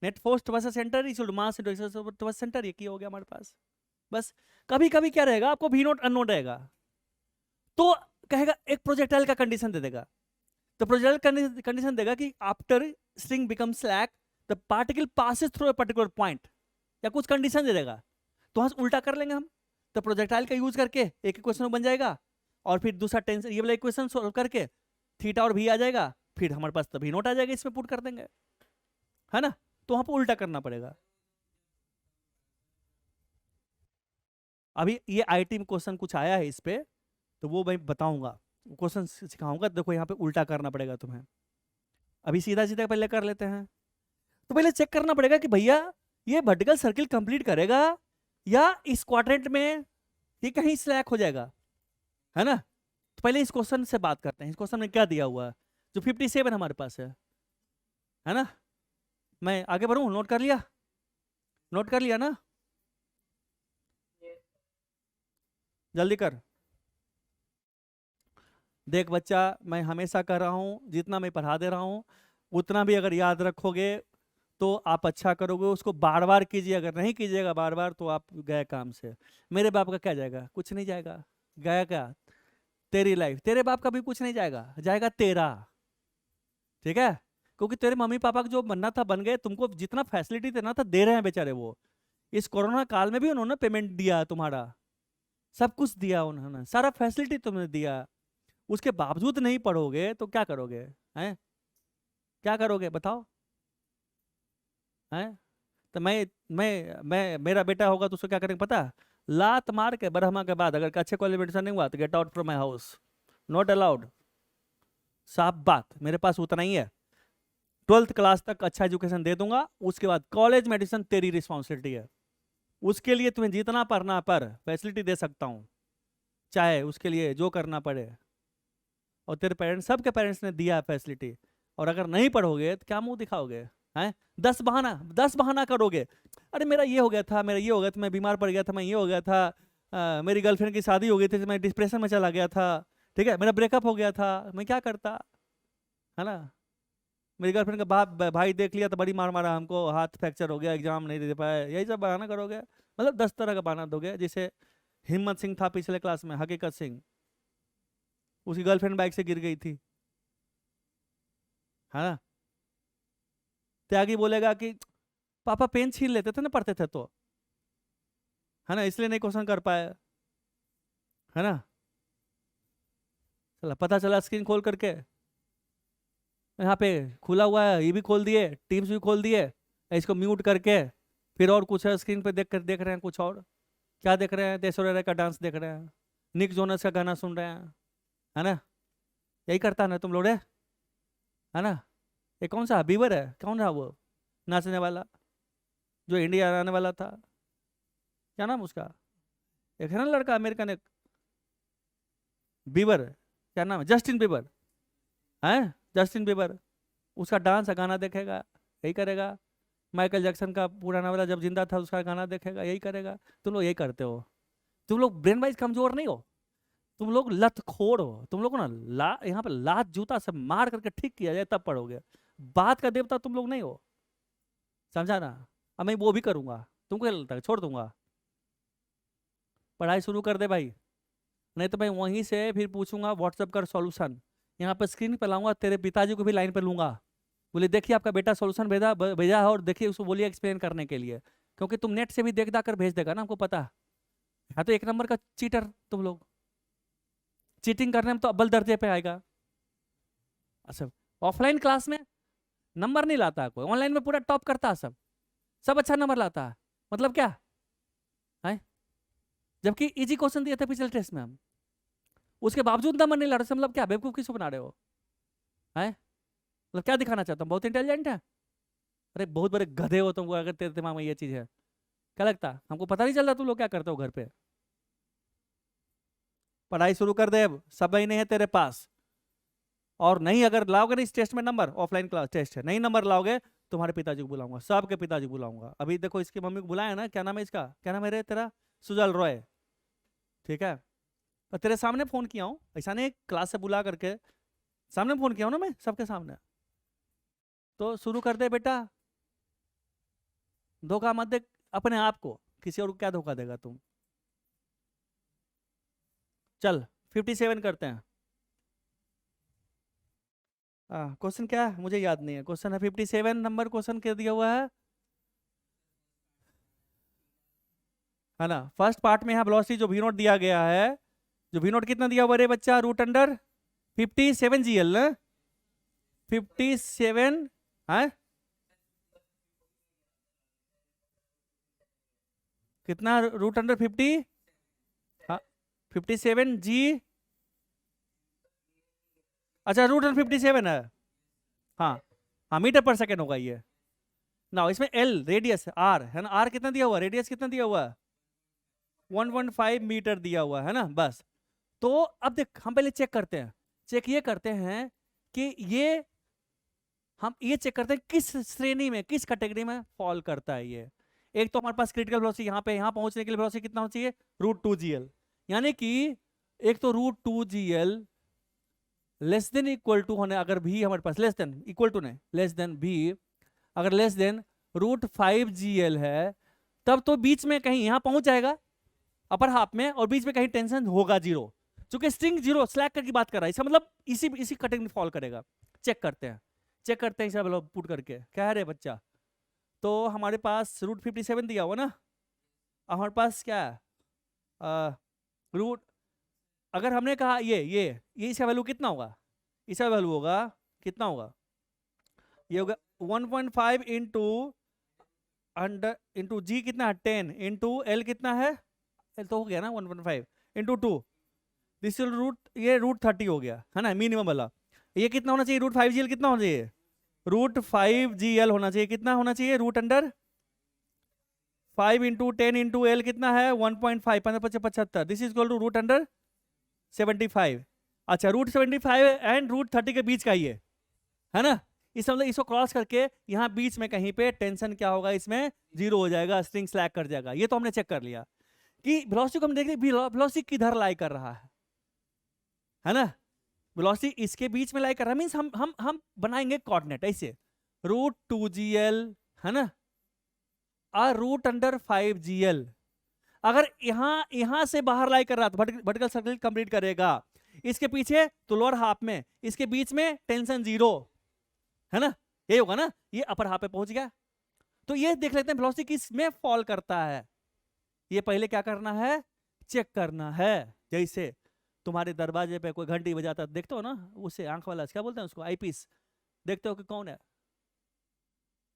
net force versus centre equal to mass versus centre. ये हो गया हमारे पास। बस कभी कभी क्या रहेगा, आपको वी नोट अननोन रहेगा, तो कहेगा एक प्रोजेक्टाइल का कंडीशन दे देगा। तो प्रोजेक्टाइल कंडीशन देगा कि after string become slack the particle passes through a particular point, या कुछ कंडीशन दे देगा। तो हम उल्टा कर लेंगे हम, तो प्रोजेक्टाइल का यूज करके एक इक्वेशन बन जाएगा, और फिर दूसरा टेंशन ये वाला इक्वेशन सोल्व करके थीटा और भी आ जाएगा, फिर हमारे पास तभी नोट आ जाएगा, इसमें पुट कर देंगे, है ना। तो वहां पर उल्टा करना पड़ेगा। अभी ये आईटी में क्वेश्चन कुछ आया है इस पे, तो वो मैं बताऊंगा, क्वेश्चन सिखाऊंगा। देखो यहाँ पे उल्टा करना पड़ेगा तुम्हें। अभी सीधा सीधा पहले कर लेते हैं। तो पहले चेक करना पड़ेगा कि भैया ये वर्टिकल सर्किल कंप्लीट करेगा या इस क्वाड्रेंट में ये कहीं स्लैक हो जाएगा, है ना। तो पहले इस क्वेश्चन से बात करते हैं। इस क्वेश्चन में क्या दिया हुआ है, जो 57 हमारे पास है ना। मैं आगे बढ़ूं, नोट कर लिया? नोट कर लिया ना? जल्दी कर। देख बच्चा, मैं हमेशा कर रहा हूं, जितना मैं पढ़ा दे रहा हूं उतना भी अगर याद रखोगे तो आप अच्छा करोगे। उसको बार बार कीजिए, अगर नहीं कीजिएगा बार बार तो आप गए काम से। मेरे बाप का क्या जाएगा? कुछ नहीं जाएगा। गया क्या? तेरी लाइफ। तेरे बाप का भी कुछ नहीं जाएगा, जाएगा तेरा। ठीक है, क्योंकि तेरे मम्मी पापा को जो बनना था बन गए, तुमको जितना फैसिलिटी देना था दे रहे हैं बेचारे वो। इस कोरोना काल में भी उन्होंने पेमेंट दिया, तुम्हारा सब कुछ दिया उन्होंने, सारा फैसिलिटी तुमने दिया। उसके बावजूद नहीं पढ़ोगे तो क्या करोगे? हैं? क्या करोगे बताओ? हैं? तो मैं मेरा बेटा होगा तो उसको क्या करेंगे पता है? लात मार के ब्रह्मा के बाद अगर अच्छे क्वालिफिकेशन नहीं हुआ तो get out from my house, not allowed. साफ बात, मेरे पास उतना ही है। 12th क्लास तक अच्छा एजुकेशन दे दूंगा, उसके बाद कॉलेज में एडमिशन तेरी रिस्पॉन्सिबिलिटी है। उसके लिए तुम्हें जितना पढ़ना पर फैसिलिटी दे सकता हूँ, चाहे उसके लिए जो करना पड़े। और तेरे पेरेंट्स, सबके पेरेंट्स ने दिया है फैसिलिटी। और अगर नहीं पढ़ोगे तो क्या मुंह दिखाओगे? हैं? 10 बहाना करोगे। अरे मेरा ये हो गया था, मेरा ये हो गया था, मैं बीमार पड़ गया था, मैं ये हो गया था, मेरी गर्लफ्रेंड की शादी हो गई थी, मैं डिप्रेशन में चला गया था, ठीक है, मेरा ब्रेकअप हो गया था, मैं क्या करता, है ना। मेरी गर्लफ्रेंड का बाप भाई देख लिया तो बड़ी मार मारा हमको, हाथ फ्रैक्चर हो गया, एग्जाम नहीं दे पाए, यही सब बहाना करोगे। मतलब 10 तरह का बहाना दोगे। जैसे हिम्मत सिंह था पिछले क्लास में, हकीकत सिंह, उसकी गर्लफ्रेंड बाइक से गिर गई थी, है ना। त्यागी बोलेगा कि पापा पेन छीन लेते थे ना पढ़ते थे तो, है ना, इसलिए नहीं क्वेश्चन कर पाए, है ना। चला पता चला स्क्रीन खोल करके, यहाँ पे खुला हुआ है, ये भी खोल दिए, टीम्स भी खोल दिए, इसको म्यूट करके फिर और कुछ है स्क्रीन पे देख रहे हैं कुछ और। क्या देख रहे हैं? देशोरेरा का डांस देख रहे हैं, निक जोनस का गाना सुन रहे हैं, है ना। यही करता है ना तुम लोग, है ना। ये कौन सा बीवर है, कौन था वो नाचने वाला जो इंडिया आने वाला था? क्या नाम उसका? एक है ना लड़का अमेरिकन, एक बीबर, क्या नाम है? जस्टिन बीबर, है जस्टिन बीबर। उसका डांस है, गाना देखेगा, यही करेगा। माइकल जैक्सन का पुराना वाला जब जिंदा था उसका गाना देखेगा, यही करेगा। तुम लोग यही करते हो। तुम लोग ब्रेन वाइज कमजोर नहीं हो, तुम लोग लतखोर हो। तुम लोग को ना यहाँ पे लात जूता से मार करके ठीक किया जाए तब पढ़ोगे। बात का देवता तुम लोग नहीं हो, समझा ना। अब मैं वो भी करूंगा, तुमको क्या लगता है छोड़ दूंगा? पढ़ाई शुरू कर दे भाई, नहीं तो मैं वहीं से फिर पूछूंगा व्हाट्सएप कर सॉल्यूशन, यहाँ पे स्क्रीन पे लाऊंगा, तेरे पिताजी को भी लाइन पे लूंगा। बोले देखिए आपका बेटा सॉल्यूशन भेजा है, और देखिए उसको बोलिए एक्सप्लेन करने के लिए, क्योंकि तुम नेट से भी देख कर भेज देगा ना, हमको पता है। तो एक नंबर का चीटर तुम लोग, चीटिंग करने में तो अव्वल दर्जे पे आएगा। अच्छा, ऑफलाइन क्लास में नंबर नहीं लाता कोई, ऑनलाइन में पूरा टॉप करता है सब, सब अच्छा नंबर लाता है। मतलब क्या है? जबकि इजी क्वेश्चन दिए थे पिछले टेस्ट में हम, उसके बावजूद नंबर नहीं ला रहे। मतलब क्या बेवकूफ किसको बना रहे हो? है मतलब क्या दिखाना चाहता हूँ, बहुत इंटेलिजेंट है? अरे बहुत बड़े गधे हो तुम, अगर तेरे दिमाग में ये चीज है। क्या लगता है हमको पता नहीं चलता तुम लोग क्या करते हो घर पे? पढ़ाई शुरू कर दे, अब समय नहीं है तेरे पास। और नहीं अगर लाओगे नहीं इस टेस्ट में नंबर, ऑफलाइन क्लास टेस्ट है, नहीं नंबर लाओगे तुम्हारे पिताजी को बुलाऊंगा, सबके पिताजी को बुलाऊंगा। अभी देखो इसकी मम्मी को बुलाया ना, क्या नाम है इसका, क्या नाम है रे तेरा? सुजल रॉय, ठीक है। और तेरे सामने फोन किया हूँ, ऐसा नहीं क्लास से बुला करके, सामने फोन किया हूँ ना मैं, सबके सामने। तो शुरू कर दे बेटा, धोखा मत दे अपने आप को, किसी और को क्या धोखा देगा तुम। चल 57 करते हैं। क्वेश्चन क्या है मुझे याद नहीं है, क्वेश्चन है 57 नंबर, क्वेश्चन क्या दिया हुआ है ना। फर्स्ट पार्ट में यहाँ वेलोसिटी जो वी नोट दिया गया है, जो वी नोट कितना दिया हुआ रे बच्चा, रूट अंडर 57 GL ना, 57 है कितना, रूट अंडर 50, हाँ 57 G, अच्छा रूट अंडर 57 है, हाँ हाँ मीटर पर सेकेंड होगा ये ना। इसमें L रेडियस R है ना, R कितना दिया हुआ, रेडियस कितना दिया हुआ, 1.5 मीटर दिया हुआ है ना बस। तो अब देख हम पहले चेक करते हैं, चेक ये करते हैं कि ये, हम ये चेक करते हैं किस श्रेणी में, किस कैटेगरी में फॉल करता है ये। एक तो हमारे पास क्रिटिकल वेलोसिटी यहाँ पे, यहाँ पहुंचने के लिए वेलोसिटी कितना होना चाहिए, √2 GL, यानी कि एक तो √2 GL less than equal to होने, अगर भी हमारे पास लेस देन इक्वल टू नहीं लेस देन भी, अगर लेस देन √5 GL है, तब तो बीच में कहीं यहाँ पहुंच जाएगा अपर हाफ में, और बीच में कहीं टेंशन होगा जीरो, चूंकि स्ट्रिंग जीरो स्लैक की बात कर रहा है, इसका मतलब इसी इसी कैटेगरी में फॉल करेगा। चेक करते हैं, चेक करते हैं इसे पुट करके, क्या है रे बच्चा। तो हमारे पास √57 दिया हुआ ना, हमारे पास क्या है रूट, अगर हमने कहा ये इसका वैल्यू कितना होगा, इसका वैल्यू होगा कितना होगा, ये होगा 1.5 इंटू जी कितना है 10 इंटू एल कितना है, एल तो हो गया ना 1.5 इंटू 2, दिस रूट, ये √30 हो गया है ना मिनिमम वाला। ये कितना होना चाहिए, √5 GL कितना होना चाहिए, √5 GL होना चाहिए, कितना होना चाहिए, root under 5 into 10 into L कितना है 1.5, 75, this is equal to root under 75। अच्छा √75 एंड √30 के बीच का ये है ना, इस मतलब इसको क्रॉस करके यहाँ बीच में कहीं पे टेंशन क्या होगा, इसमें जीरो हो जाएगा, स्ट्रिंग स्लैक कर जाएगा। ये तो हमने चेक कर लिया कि वेलोसिटी को हम देख रहे, वेलोसिटी किधर लाई कर रहा है ना, वेलोसिटी इसके बीच में लाई कर रहा है, मींस हम बनाएंगे कोऑर्डिनेट ऐसे, √2 GL है ना, √5 GL, अगर यहां से बाहर लाई कर रहा तो वर्टिकल सर्कल कंप्लीट करेगा, इसके पीछे तो लोअर हाफ में, इसके बीच में टेंशन जीरो है ना, यही होगा ना, ये अपर हाफ पे पहुंच गया। तो ये देख लेते हैं वेलोसिटी किस में फॉल करता है, ये पहले क्या करना है, चेक करना है। जैसे तुम्हारे दरवाजे पे कोई घंटी बजाता देखते हो ना, उसे आंख वाला क्या बोलते हैं उसको, आईपीस, देखते हो कि कौन है,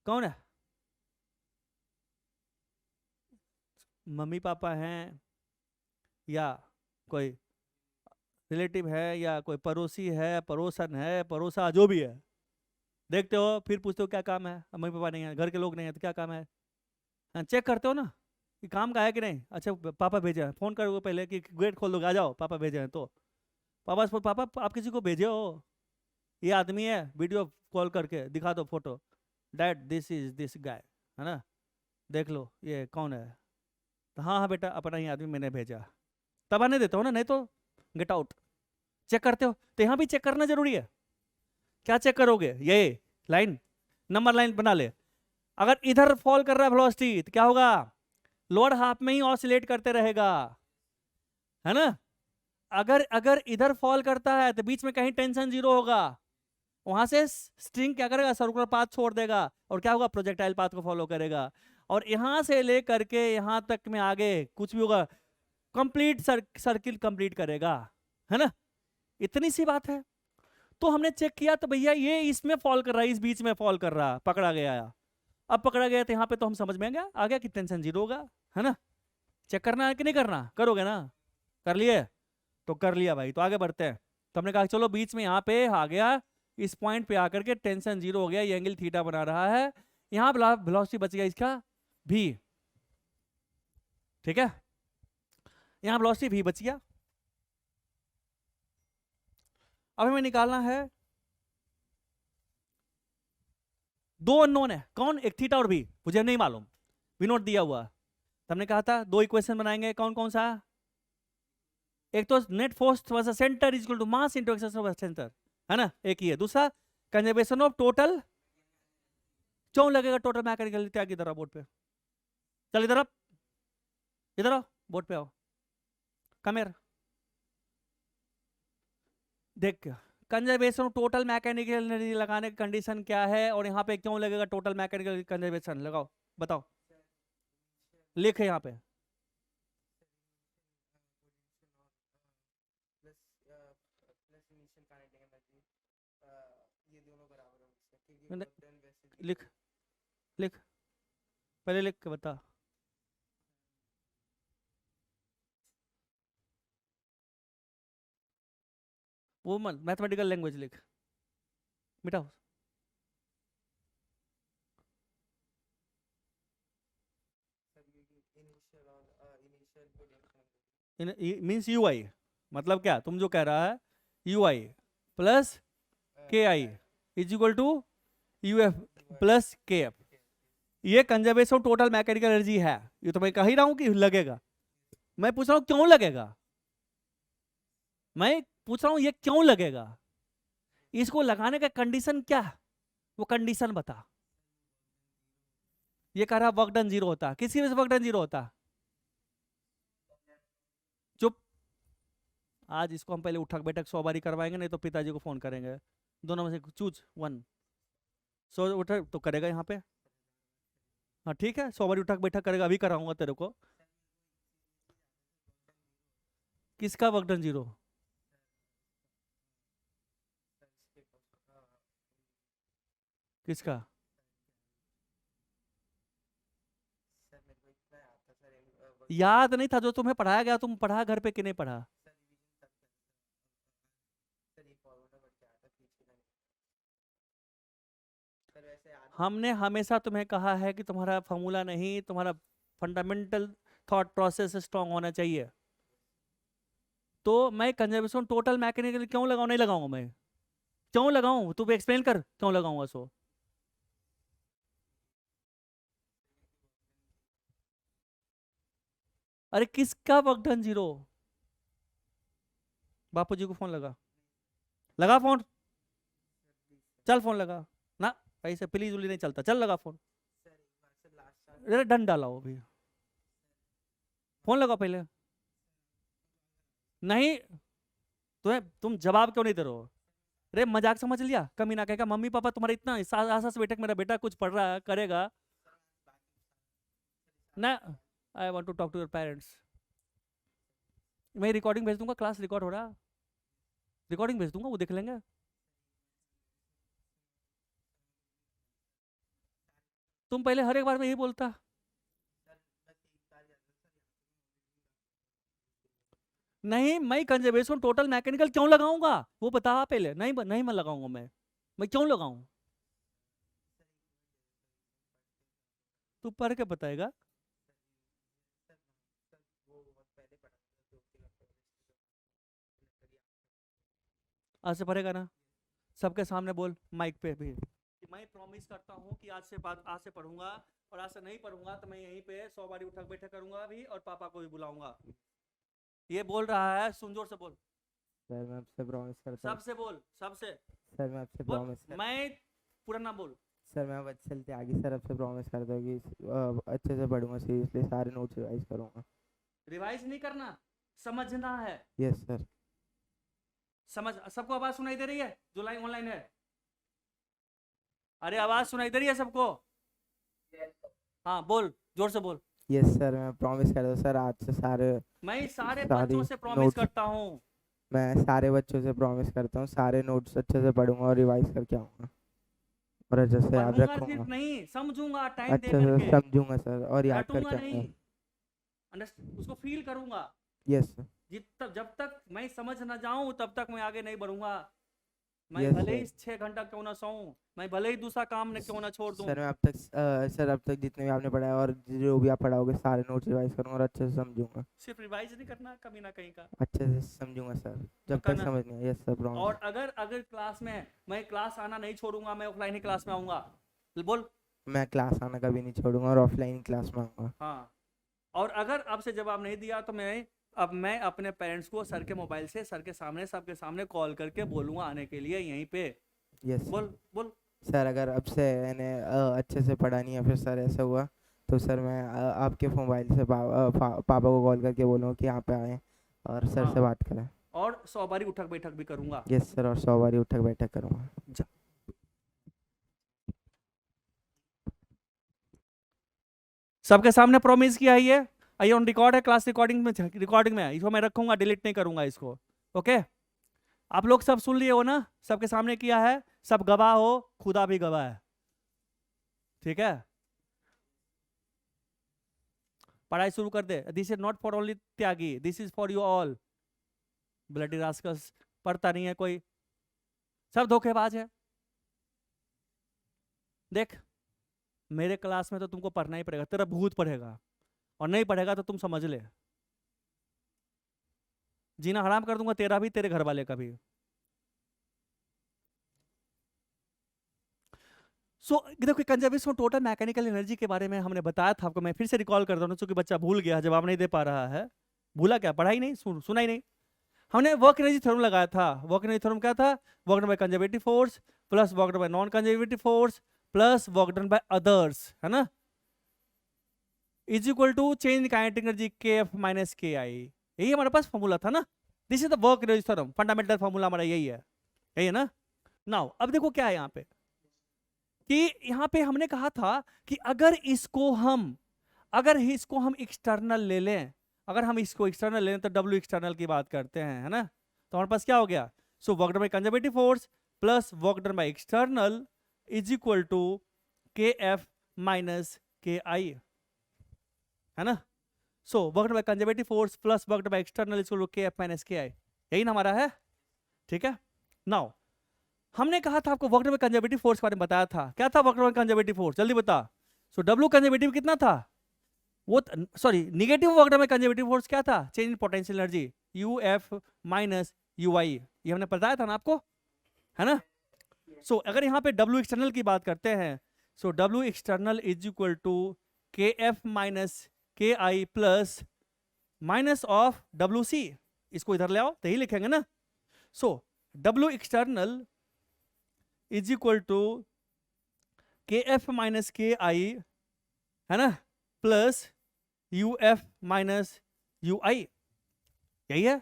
कौन है, मम्मी पापा हैं या कोई रिलेटिव है या कोई पड़ोसी है, पड़ोसन है, पड़ोसा जो भी है, देखते हो फिर पूछते हो क्या काम है, मम्मी पापा नहीं है, घर के लोग नहीं है तो क्या काम है, हाँ चेक करते हो ना कि काम का है कि नहीं। अच्छा पापा भेजे हैं, फोन करोगे पहले कि गेट खोल दोगे आ जाओ पापा भेजे हैं, तो पापा आप किसी को भेजे हो, ये आदमी है, वीडियो कॉल करके दिखा दो photo, dad this is this guy है ना, देख लो ये कौन है, तो हाँ हाँ बेटा अपना ही आदमी मैंने भेजा, तब आने देते हो ना, नहीं तो गेट आउट। चेक करते हो, तो यहाँ भी चेक करना जरूरी है। क्या चेक करोगे, ये लाइन नंबर लाइन बना ले, अगर इधर फॉल कर रहा है वेलोसिटी तो क्या होगा, लोअर हाफ में ही ऑसिलेट करते रहेगा है ना, अगर अगर इधर फॉल करता है तो बीच में कहीं टेंशन जीरो होगा, वहां से स्ट्रिंग क्या करेगा, सर्कुलर पाथ छोड़ देगा और क्या होगा, प्रोजेक्टाइल पाथ को फॉलो करेगा, और यहां से लेकर के यहां तक में आगे कुछ भी होगा, कंप्लीट सर्किल कंप्लीट करेगा है ना, इतनी सी बात है। तो हमने चेक किया तो भैया ये इसमें फॉल कर रहा है, इस बीच में फॉल कर रहा, पकड़ा गया, अब पकड़ा गया तो यहाँ पे तो हम समझ में आ गया कि टेंशन जीरो होगा है ना। चेक करना है कि नहीं करना, करोगे ना, कर लिए तो कर लिया भाई, तो आगे बढ़ते हैं। तो हमने कहा चलो बीच में यहाँ पे आ गया, इस पॉइंट पे आकर के टेंशन जीरो हो गया, ये एंगल थीटा बना रहा है, यहाँ वेलोसिटी बच गया इसका भी, ठीक है, यहाँ वेलोसिटी भी बच गया। अब हमें निकालना है, दो अननोन है, कौन, एक थीटा और भी, मुझे नहीं मालूम, वी नोट दिया हुआ, तो हमने कहा था दो इक्वेशन बनाएंगे, कौन कौन सा, एक तो net force versus centre is equal to mass into acceleration versus centre, है ना, एक ही है। दूसरा कंजर्वेशन ऑफ टोटल, क्यों लगेगा टोटल मैकेनिकल, क्या इधर आओ बोर्ड पे, चल इधर आप, इधर आओ बोर्ड पे आओ, कमेर देख, conservation of total mechanical energy लगाने की कंडीशन क्या है, और यहाँ पे क्यों लगेगा टोटल मैकेनिकल कंजर्वेशन, लगाओ बताओ, लिख है यहाँ पे। लिख लिख पहले लिख के बता। वो मत मैथमेटिकल लैंग्वेज लिख, मिटाओ। मीन्स यू आई, मतलब क्या तुम जो कह रहा है, you I plus K I is equal to U F plus K F, ये कंजर्वेशन टोटल मैकेनिकल एनर्जी है। ये तो मैं कह ही रहा हूं कि लगेगा, मैं पूछ रहा हूं क्यों लगेगा, मैं पूछ रहा हूं ये क्यों लगेगा, इसको लगाने का कंडीशन क्या, वो कंडीशन बता। ये कह रहा वर्क डन जीरो होता, किसी वजह से वर्क डन जीरो होता, चुप। आज इसको हम पहले उठक बैठक 100 बारी करवाएंगे, नहीं तो पिताजी को फोन करेंगे, दोनों में से चूज वन। 100 उठक तो करेगा यहाँ पे, हाँ ठीक है, 100 बारी उठक बैठक करेगा, अभी कराऊंगा तेरे को। किसका वर्क डन जीरो, किसका, याद नहीं था जो तुम्हें पढ़ाया गया, तुम पढ़ा घर पे कि नहीं पढ़ा। हमने हमेशा तुम्हें कहा है कि तुम्हारा फॉर्मूला नहीं, तुम्हारा फंडामेंटल थॉट प्रोसेस स्ट्रांग होना चाहिए। तो मैं कंजर्वेशन टोटल मैकेनिकल क्यों लगाऊं, नहीं लगाऊंगा मैं, क्यों लगाऊं तू एक्सप्लेन कर, क्यों लगाऊंगा सो। अरे किसका वर्क डन जीरो, बापू जी को फोन लगा, लगा फोन, चल फोन लगा ना, ऐसे प्लीज उली नहीं चलता, चल लगा फोन, अरे डन डाला वो भी, फोन लगा पहले, नहीं तुम जवाब क्यों नहीं दे रहे हो, अरे मजाक समझ लिया, कमी ना कहेगा मम्मी पापा तुम्हारे इतना आसास बेटा, मेरा बेटा कुछ पढ़ रहा है करेगा ना, I want to talk to your parents. मैं रिकॉर्डिंग भेज दूंगा, क्लास रिकॉर्ड हो रहा, रिकॉर्डिंग भेज दूंगा, वो देख लेंगे। तुम पहले हर एक बार में यही बोलता, नहीं मैं कंजर्वेशन टोटल मैकेनिकल क्यों लगाऊंगा वो बता पहले, नहीं नहीं मैं लगाऊंगा, मैं क्यों लगाऊं, तू पढ़ के बताएगा। आज से पढ़ेगा ना, सबके सामने बोल माइक पे भी, मैं प्रॉमिस करता हूँ कि आज से पढ़ूंगा, और आज से नहीं पढ़ूंगा तो मैं यहीं पे 100 बारी उठक बैठक करूंगा भी, और पापा को भी बुलाऊंगा। ये बोल रहा है, सुन जोर से बोल। सर मैं आपसे प्रॉमिस करता हूँ। सबसे बोल, सबसे सर मैं आपसे बोल, प्रॉमिस कर, मैं पूरा ना बोल। सर मैं वत्सल त्यागी सर आपसे प्रॉमिस करता हूँ कि अच्छे से पढ़ूंगा, सीरियसली सारे नोट्स रिवाइज करूंगा। रिवाइज नहीं करना, समझना है। Yes sir. समझ, सबको आवाज सुनाई दे रही है जो लाइन ऑनलाइन है, अरे आवाज सुनाई दे रही है सबको, हाँ बोल जोर से बोल। यस सर मैं प्रॉमिस करता हूँ सर, आज से मैं सारे सारी बच्चों से प्रॉमिस notes- करता हूँ, मैं सारे बच्चों से प्रॉमिस करता हूँ, सारे नोट्स अच्छे से पढ़ूंगा और रिवाइज करके आऊंगा और अच्छे से याद पढ़ूंगा रखूंगा, सिर्फ नहीं, समझूंगा टाइम दे अच्छे से करके, समझूंगा सर और याद रटूंगा करके नहीं, आऊंगा। उसको फील करूंगा। Yes sir. जब तक मैं समझ ना जाऊं तब तक मैं आगे नहीं बढ़ूंगा। मैं Yes, भले ही sir. 6 घंटा क्यों ना सोऊं, मैं भले ही दूसरा काम ने क्यों ना छोड़ दूं, सर मैं अब तक जितने भी आपने पढ़ाया और जो भी आप पढ़ाओगे सारे नोट्स रिवाइज करूंगा और अच्छे से समझूंगा, सिर्फ रिवाइज नहीं करना कभी ना कहीं का, अच्छे से समझूंगा सर जब पक्का तक ना? समझ नहीं आया। Yes sir promise. और अगर अगर क्लास में मैं क्लास आना नहीं छोड़ूंगा, मैं ऑफलाइन ही क्लास में आऊंगा, बोल। मैं क्लास आना कभी नहीं छोड़ूंगा और ऑफलाइन क्लास में आऊंगा। हाँ, और अगर आपसे जवाब नहीं दिया तो मैं अब मैं अपने पेरेंट्स को सर के मोबाइल से सर के सामने सबके सामने कॉल करके बोलूँगा आने के लिए यहीं पे। यस बोल बोल। सर, अगर अब से इन्हें अच्छे से पढ़ा नहीं है फिर सर ऐसा हुआ तो सर मैं आपके मोबाइल से पापा को कॉल करके बोलूँगा कि यहाँ पे आए और सर से हाँ, बात करें। और 100 बारी उठक बैठक भी करूँगा। यस सर, और 100 बारी उठक बैठक करूँगा। जा। सबके सामने प्रॉमिस किया है ये ऑन रिकॉर्ड है, क्लास रिकॉर्डिंग में है, इसको मैं रखूंगा, डिलीट नहीं करूंगा इसको। ओके, आप लोग सब सुन लिए हो ना, सबके सामने किया है, सब गवाह हो, खुदा भी गवाह है, ठीक है। पढ़ाई शुरू कर दे। This is not for only Tyagi, this is for you all. Bloody rascals, पढ़ता नहीं है कोई, सब धोखेबाज है। देख, मेरे क्लास में तो तुमको पढ़ना ही पड़ेगा, तेरा भूत पढ़ेगा, और नहीं पढ़ेगा तो तुम समझ ले जीना हराम कर दूंगा, तेरा भी तेरे घर वाले का भी। देखो conservation of total mechanical energy के बारे में हमने बताया था आपको, मैं फिर से रिकॉल कर रहा हूँ, क्योंकि बच्चा भूल गया, जवाब नहीं दे पा रहा है। भूला क्या? पढ़ा ही नहीं, सुना ही नहीं। हमने वर्क एनर्जी थ्योरम लगाया था। वर्क एनर्जी थ्योरम क्या था? Work done by conservative force plus work done by non conservative force plus work done by others, है ना, is equal to change kinetic energy KF minus KI। यही हमारे पास formula था ना। This is the work energy theorem, fundamental formula हमारा यही है ना। नाउ अब देखो क्या है यहाँ पे, कि यहाँ पे हमने कहा था कि अगर इसको हम एक्सटर्नल ले लें, अगर हम इसको एक्सटर्नल ले लें तो W एक्सटर्नल की बात करते हैं, है ना। तो हमारे पास क्या हो गया? So work done by conservative force plus work done by external is equal to KF minus KI, है ना। So work done by conservative force plus work done by external is equal to KF minus KI, यही ना हमारा है, ठीक है। Now हमने कहा था आपको work done by conservative force के बारे में बताया था। क्या था work done by conservative force? जल्दी बता। सो W कंजर्वेटिव कितना था? वो sorry, negative work done by conservative force क्या था? Change in potential energy UF minus UI, ये हमने बताया था ना आपको, है ना। सो अगर यहाँ पे W एक्सटर्नल की बात करते हैं, so W external is equal to KF minus KI plus minus of WC। इसको इधर ले आओ तो यही लिखेंगे ना। So W external is equal to KF minus KI, है ना, प्लस UF माइनस UI, यही है।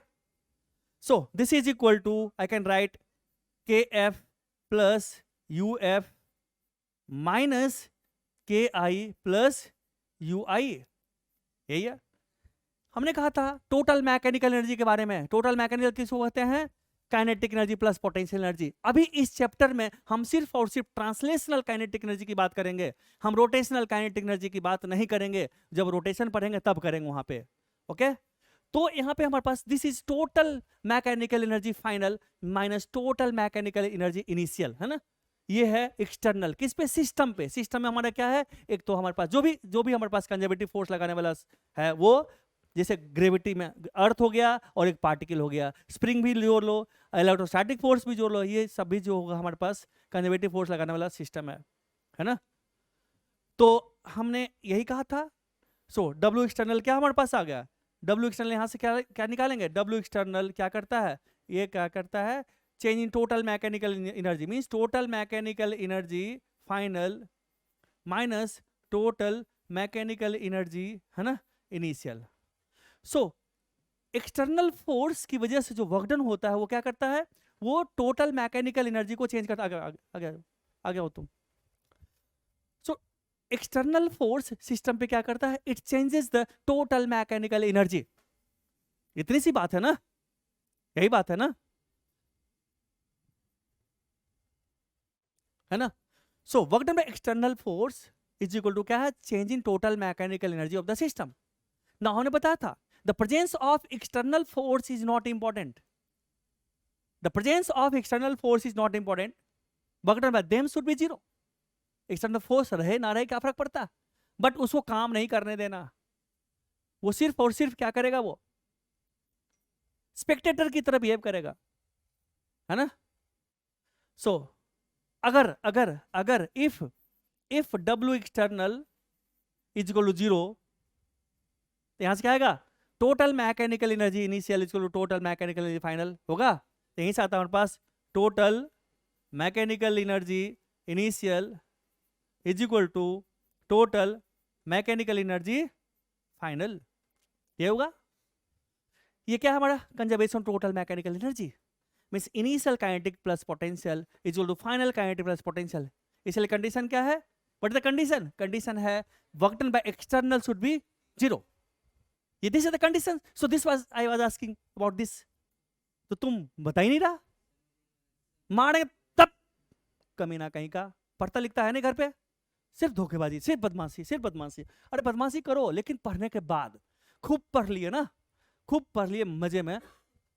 So this is equal to, I can write KF plus UF minus KI plus UI, यही है। हमने कहा था टोटल मैकेनिकल एनर्जी के बारे में। टोटल मैकेनिकल किसको कहते हैं? Kinetic energy plus potential energy. अभी इस चैप्टर में हम सिर्फ और सिर्फ ट्रांसलेशनल काइनेटिक एनर्जी की बात करेंगे, हम रोटेशनल काइनेटिक एनर्जी की बात नहीं करेंगे। जब रोटेशन पढ़ेंगे तब करेंगे वहां पे, ओके। तो यहाँ पे हमारे पास this is total mechanical energy final minus total mechanical energy initial, है ना। ये है एक्सटर्नल, किस पे? सिस्टम पे। सिस्टम में हमारा क्या है? एक तो हमारे पास जो भी हमारे पास कंजर्वेटिव फोर्स लगाने वाला है, वो जैसे ग्रेविटी में अर्थ हो गया और एक पार्टिकल हो गया, स्प्रिंग भी जोड़ लो, इलेक्ट्रोस्टैटिक फोर्स भी जोड़ लो, ये सब भी जो होगा हमारे पास कंजर्वेटिव फोर्स लगाने वाला सिस्टम है ना। तो हमने यही कहा था। सो W एक्सटर्नल क्या हमारे पास आ गया? W एक्सटर्नल यहाँ से क्या निकालेंगे? W एक्सटर्नल क्या करता है? ये क्या करता है? Change in total mechanical energy, means total mechanical energy final minus total mechanical energy, है ना, इनिशियल। सो एक्सटर्नल फोर्स की वजह से जो वर्क डन होता है वो क्या करता है? वो टोटल मैकेनिकल एनर्जी को चेंज करता है। आगे हो तुम। सो एक्सटर्नल फोर्स सिस्टम पे क्या करता है? It changes the total mechanical energy. इतनी सी बात है ना, यही बात है ना, है ना। So work done by external force is equal to क्या है? Change in total mechanical energy of the system. ना हमने बताया था the presence of external force is not important. The presence of external force is not important. Work done by them should be zero. External force रहे ना रहे क्या फर्क पड़ता? बट उसको काम नहीं करने देना। वो सिर्फ और सिर्फ क्या करेगा? वो स्पेक्टेटर की तरह बिहेव करेगा, है ना। सो अगर अगर अगर if W external is equal to 0, तो यहां से क्या आएगा? Total mechanical energy initial is equal to total mechanical energy final होगा। यहीं से आता है हमारे पास total mechanical energy initial is equal to total mechanical energy final. ये होगा। ये क्या है हमारा conservation total mechanical energy means initial kinetic plus potential is equal to final kinetic plus potential. इसलिए कंडीशन क्या है? What is the condition? Condition है work done by external should be zero. ये this is the condition. So this was I was asking about this. तो तुम बता ही नहीं रहा, मारे तब कमीना कहीं का पढ़ता लिखता है नहीं घर पे, सिर्फ धोखेबाजी, सिर्फ बदमाशी, सिर्फ बदमाशी। अरे बदमाशी करो लेकिन पढ़ने के बाद खूब पढ़ लिए ना, खूब पढ़ लिए मजे में,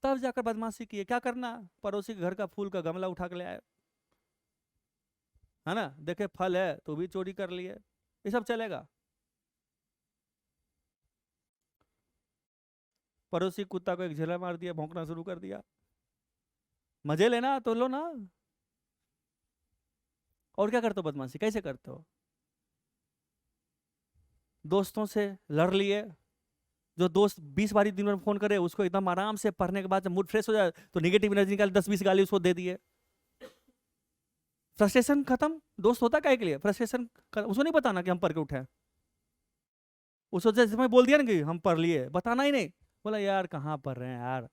तब जाकर बदमाशी किए। क्या करना? पड़ोसी के घर का फूल का गमला उठा के ले आए, है ना, देखे फल है तो भी चोरी कर लिए, ये सब चलेगा। पड़ोसी कुत्ता को एक झेला मार दिया, भौंकना शुरू कर दिया, मजे लेना तो लो ना। और क्या करते हो बदमाशी? कैसे करते हो? दोस्तों से लड़ लिए, जो दोस्त 20 बारी दिन में फोन करे उसको एकदम आराम से पढ़ने के बाद जब मूड फ्रेश हो जाए तो नेगेटिव एनर्जी निकाल 10-20 गाली उसको दे दिए, फ्रस्ट्रेशन खत्म। दोस्त होता क्या के लिए? फ्रस्ट्रेशन उसको नहीं बताना कि हम पढ़ के उठे, उसको जैसे मैं बोल दिया ना कि हम पढ़ लिए, बताना ही नहीं, बोला यार कहाँ पढ़ रहे हैं यार,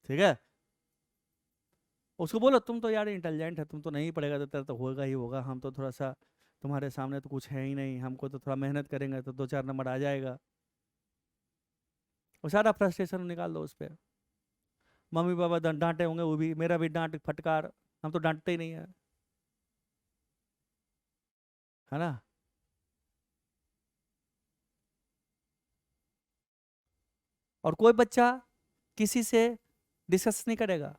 ठीक है। उसको बोलो तुम तो यार इंटेलिजेंट है, तुम तो नहीं पढ़ेगा तो तेरा तो होगा ही होगा, हम तो थोड़ा सा तुम्हारे सामने तो कुछ है ही नहीं, हमको तो थोड़ा मेहनत करेंगे तो 2-4 नंबर आ जाएगा। और सारा फ्रस्ट्रेशन निकाल दो उस पर। मम्मी पापा डांटे होंगे, वो भी, मेरा भी डांट फटकार, हम तो डांटते ही नहीं है ना। और कोई बच्चा किसी से डिस्कस नहीं करेगा।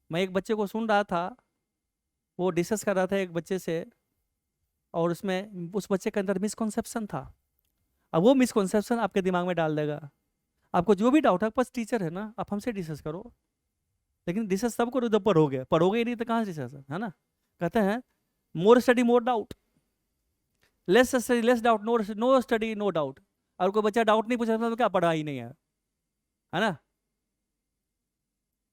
मैं एक बच्चे को सुन रहा था, वो डिस्कस कर रहा था एक बच्चे से, और उसमें उस बच्चे के अंदर मिसकॉन्सेप्शन था। अब वो मिसकॉन्सेप्शन आपके दिमाग में डाल देगा। आपको जो भी डाउट है, बस टीचर है ना, आप हमसे डिस्कस करो, लेकिन डिस्कस तब करो जब पढ़ोगे, पढ़ोगे ही नहीं तो कहाँ से डिस्कस है ना। कहते हैं more study more doubt, less study less doubt, no study no doubt. और कोई बच्चा डाउट नहीं पूछा तो क्या पढ़ा ही नहीं है ना।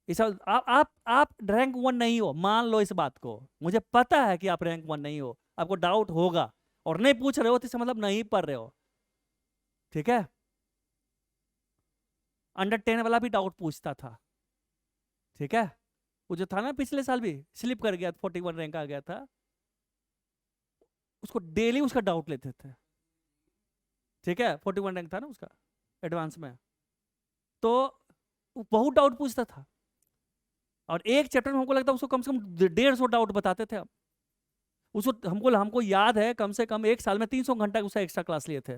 इस आप रैंक 1 नहीं हो, मान लो इस बात को, मुझे पता है कि आप रैंक 1 नहीं हो, आपको डाउट होगा और नहीं पूछ रहे हो तो इसका मतलब नहीं पढ़ रहे हो, ठीक है। अंडर 10 वाला भी डाउट पूछता था, ठीक है। वो जो था ना पिछले साल भी स्लिप कर गया, 41 रैंक आ गया था, उसको डेली उसका डाउट लेते थे, ठीक है। 41 रैंक था ना उसका एडवांस में, तो बहुत डाउट पूछता था। और एक चैप्टर में हमको लगता है उसको कम से कम 150 डाउट बताते थे हम उसको। हमको याद है कम से कम एक साल में 300 घंटा उसका एक्स्ट्रा क्लास लिए थे,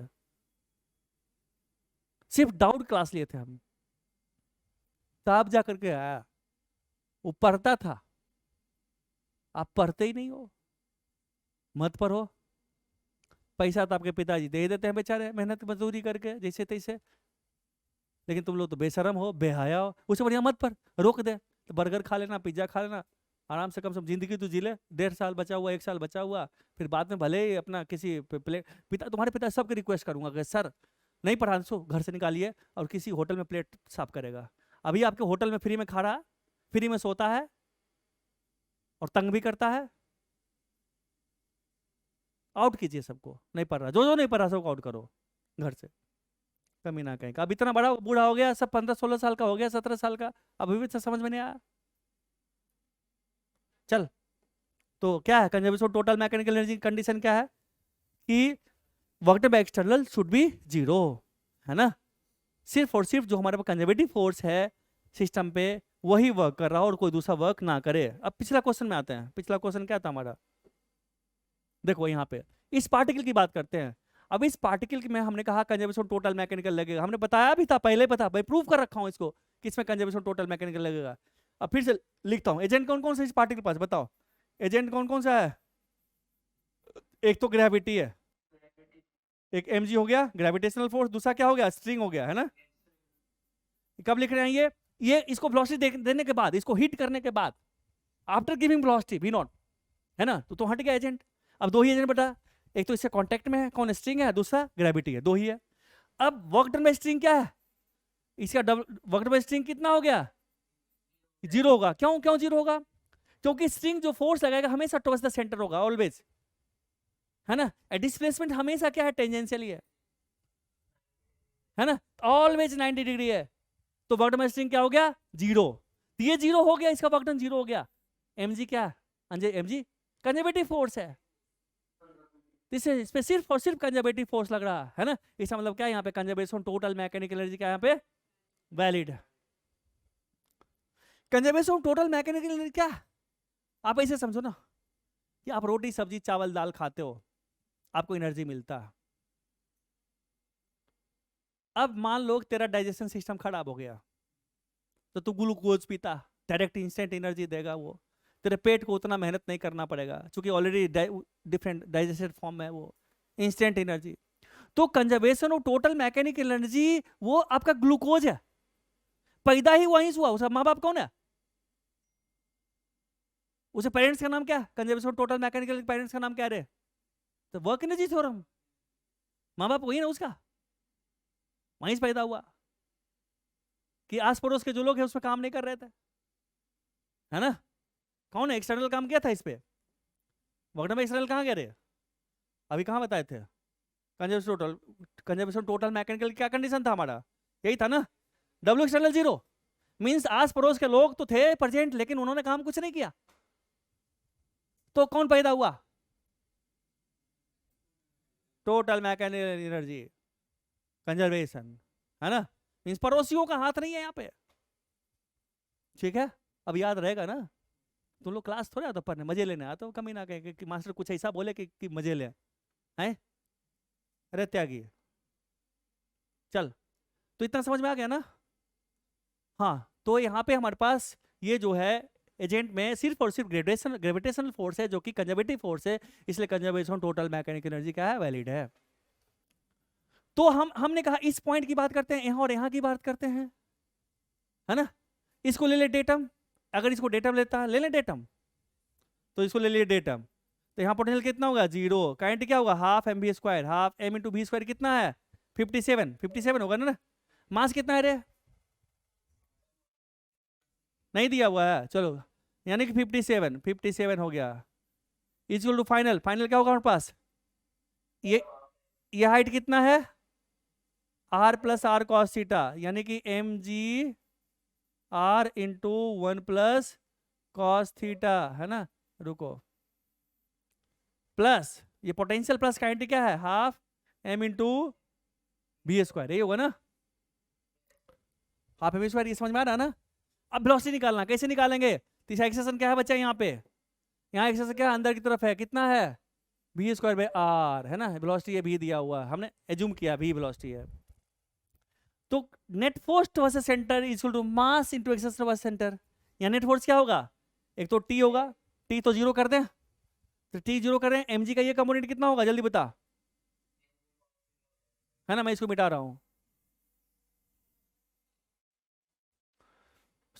सिर्फ डाउट क्लास लिए थे हम। तब जा करके आया, वो पढ़ता था। आप पढ़ते ही नहीं हो, मत पढ़ो। पैसा तो आपके पिताजी दे देते हैं बेचारे, मेहनत मजदूरी करके जैसे तैसे, लेकिन तुम लोग तो बेशरम हो, बेहया हो। उससे बढ़िया मत पढ़, रोक दे तो बर्गर खा लेना, पिज्जा खा लेना, आराम से कम जिंदगी तो जी ले। 1.5 साल बचा हुआ, 1 साल बचा हुआ, फिर बाद में भले ही अपना किसी पिता, तुम्हारे पिता सबके रिक्वेस्ट करूंगा कि सर नहीं पढ़ा सो घर से निकालिए, और किसी होटल में प्लेट साफ करेगा। अभी आपके होटल में फ्री में खा रहा, फ्री में सोता है और तंग भी करता है। आउट कीजिए सबको, नहीं पढ़ रहा, जो नहीं पढ़ रहा सबको आउट करो घर से, कमी ना कहीं का। अब इतना बड़ा बूढ़ा हो गया, सब 15-16 साल का हो गया, 17 साल का, अभी भी समझ में नहीं आया। चल, तो क्या है conservation total mechanical energy condition? क्या है कि work done by external should be zero, है ना। सिर्फ और सिर्फ जो हमारे पास कंजर्वेटिव फोर्स है सिस्टम पे वही वर्क कर रहा हो और कोई दूसरा वर्क ना करे। अब पिछला क्वेश्चन में आते हैं। पिछला क्वेश्चन क्या था हमारा? देखो यहाँ पे इस पार्टिकल की बात करते हैं। अब इस पार्टिकल में हमने कहा कंजर्वेशन टोटल मैकेनिकल लगेगा, हमने बताया भी था पहले, पता भाई, प्रूव कर रखा हूँ इसको कि इसमें कंजर्वेशन टोटल मैकेनिकल लगेगा। अब फिर से लिखता हूँ, एजेंट कौन कौन से इस पार्टिकल पास, बताओ एजेंट कौन कौन सा है? एक तो ग्रेविटी है, एक mg हो गया ग्रेविटेशनल फोर्स, दूसरा क्या हो गया? स्ट्रिंग हो गया, है ना। कब लिख रहे हैं ये इसको वेलोसिटी देने के बाद, इसको हिट करने के बाद, आफ्टर गिविंग वेलोसिटी v0, है ना, तो हट गया एजेंट। अब 2 ही एजेंट बेटा, एक तो इससे कांटेक्ट में है, कौन स्ट्रिंग है, दूसरा ग्रेविटी है, दो ही है। अब वर्क डन बाय स्ट्रिंग क्या है, इसका double work done bye string कितना हो गया, 0 होगा। क्यों क्यों 0 होगा, क्योंकि स्ट्रिंग जो फोर्स लगाएगा हमेशा टुवर्ड्स द सेंटर होगा ऑलवेज, है ना। डिस्प्लेसमेंट हमेशा क्या है, टेंजेंशियल है ना, ऑलवेज 90 डिग्री है। तो वर्क डन बाय स्ट्रिंग क्या हो गया, 0। ये 0 हो गया, इसका वर्क डन 0 हो गया। mg क्या, mg कंजर्वेटिव फोर्स है, इस पे सिर्फ और सिर्फ कंजर्वेटिव फोर्स लग रहा है ना। इसका मतलब क्या है, यहाँ पे कंजर्वेशन टोटल मैकेनिकल एनर्जी क्या यहाँ पे वैलिड है। कंजर्वेशन टोटल मैकेनिकल एनर्जी क्या, आप ऐसे समझो ना कि आप रोटी सब्जी चावल दाल खाते हो, आपको एनर्जी मिलता है। अब मान लो तेरा डाइजेशन सिस्टम खराब हो गया, तो तू ग्लूकोज पीता, डायरेक्ट इंस्टेंट एनर्जी देगा वो, तेरे पेट को उतना मेहनत नहीं करना पड़ेगा क्योंकि ऑलरेडी डिफरेंट डाइजेस्टेड फॉर्म में है वो, इंस्टेंट एनर्जी। तो conservation of total mechanical energy वो आपका ग्लूकोज है, पैदा ही वहीं से हुआ। उसका माँ बाप कौन है, उसे पेरेंट्स का नाम क्या, conservation of total mechanical parents का नाम क्या है, तो वर्क एनर्जी थ्योरम, माँ बाप वही ना उसका, वहीं से पैदा हुआ कि आस पड़ोस के जो लोग हैं उसमें काम नहीं कर रहे थे, है ना। कौन है एक्सटर्नल काम किया था इस पे, वर्क में एक्सटर्नल कहाँ गए थे, अभी कहाँ बताए थे। कंजर्वेशन टोटल मैकेनिकल क्या कंडीशन था हमारा, यही था ना, डब्ल्यू एक्सटर्नल 0 मींस आस पड़ोस के लोग तो थे प्रेजेंट लेकिन उन्होंने काम कुछ नहीं किया। तो कौन पैदा हुआ, टोटल मैकेनिकल एनर्जी कंजर्वेशन, है ना। मींस पड़ोसियों का हाथ नहीं है यहाँ पे, ठीक है। अब याद रहेगा ना, तुम लोग क्लास थोड़ा आता पढ़ने, मजे लेने आते हो, कमी ना कहे कि मास्टर कुछ ऐसा बोले कि मजे ले हैं, अरे त्यागी। चल, तो इतना समझ में आ गया ना। हाँ, तो यहाँ पे हमारे पास ये जो है एजेंट में सिर्फ और सिर्फ ग्रेविटेशनल फोर्स है जो कि कंजर्वेटिव फोर्स है, इसलिए कंजर्वेशन टोटल मैकेनिकल एनर्जी क्या है, वैलिड है। तो हमने कहा इस पॉइंट की बात करते हैं, यहाँ और यहाँ की बात करते हैं, है ना। इसको ले ले डेटम, अगर इसको डेटम लेता ले ले डेटम, तो इसको ले लिए डेटम, तो यहाँ पोटेंशियल कितना होगा 0, काइनेटिक क्या होगा half mv², half m into v² कितना है 57 होगा ना। मास कितना है रे, नहीं दिया हुआ है, चलो यानी कि 57 हो गया। इक्वल टू फाइनल क्या होगा हमारे पास, ये हाइट कितना है r plus R cos theta, यानी कि mg r into 1 plus cos theta, है ना। रुको, प्लस ये पोटेंशियल प्लस काइनेटिक क्या है हाफ m इंटू v², यही होगा ना, हाफ m², ये समझ में आ रहा ना। अब वेलोसिटी निकालना, कैसे निकालेंगे, तीसरा एक्सप्रेशन क्या है बच्चा, यहाँ पे यहाँ एक्सप्रेशन क्या है, अंदर की तरफ है, कितना है v²/r, है ना। वेलोसिटी ये भी दिया हुआ है, हमने एज्यूम किया v वेलोसिटी है। तो net force versus centre is equal to mass into acceleration versus centre. यहाँ नेट फोर्स क्या होगा, एक तो t होगा, t तो 0 कर दें, तो t 0 करें, mg का ये कंपोनेंट कितना होगा जल्दी बता, है ना। मैं इसको मिटा रहा हूं,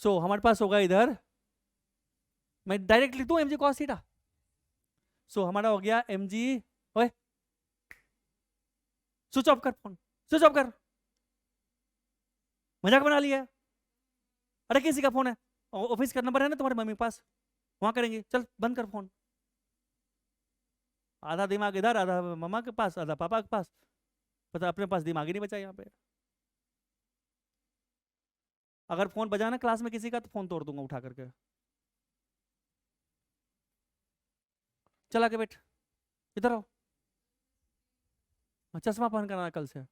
सो हमारे पास होगा इधर, मैं डायरेक्ट लिख दूं mg cos थीटा, सो हमारा हो गया mg, ओए स्विच ऑफ कर फोन, स्विच ऑफ कर, मजाक बना लिया, अरे किसी का फोन है, ऑफिस का नंबर है ना तुम्हारे मम्मी के पास, वहां करेंगे, चल बंद कर फोन। आधा दिमाग इधर, आधा मम्मा के पास, आधा पापा के पास, पता अपने पास दिमाग ही नहीं बचा यहाँ पे। अगर फोन बजाना क्लास में किसी का तो फोन तोड़ दूंगा उठा करके, चला के बैठ, इधर आओ, चश्मा पहन कर आना कल से।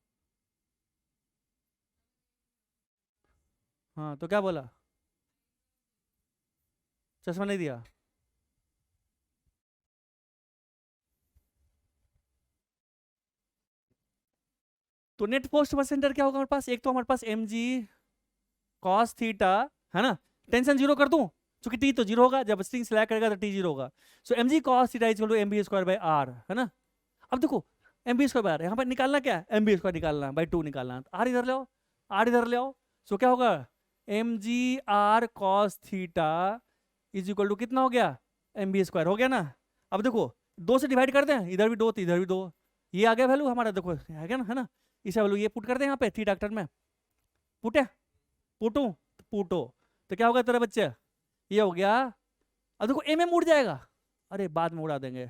हाँ तो क्या बोला, चश्मा नहीं दिया, तो नेट फोर्स पर सेंटर क्या होगा हमारे पास, एक तो हमारे पास mg cos थीटा, है ना। टेंशन 0 कर दूं क्योंकि t तो 0 होगा, जब स्ट्रिंग सिलेक्ट करेगा तो t 0 होगा, so mg cos theta is equal to mv²/r, है ना। अब देखो mv²/r यहाँ पर निकालना क्या है, mv² निकालना बाई 2 निकालना, r इधर ले आओ, r इधर ले आओ, सो क्या होगा mg r cos theta is equal to कितना हो गया mv² हो गया ना। अब देखो 2 से डिवाइड कर दें, इधर भी 2 तो इधर भी 2, ये आ गया वैल्यू हमारा, देखो है क्या ना, है ना, इसे वैल्यू ये पुट कर दें यहाँ पे थीटा टर्म में, पुटे पुटू पुटो, तो क्या होगा तेरे बच्चे, ये हो गया। अब देखो ए में उड़ जाएगा, अरे बाद में उड़ा देंगे,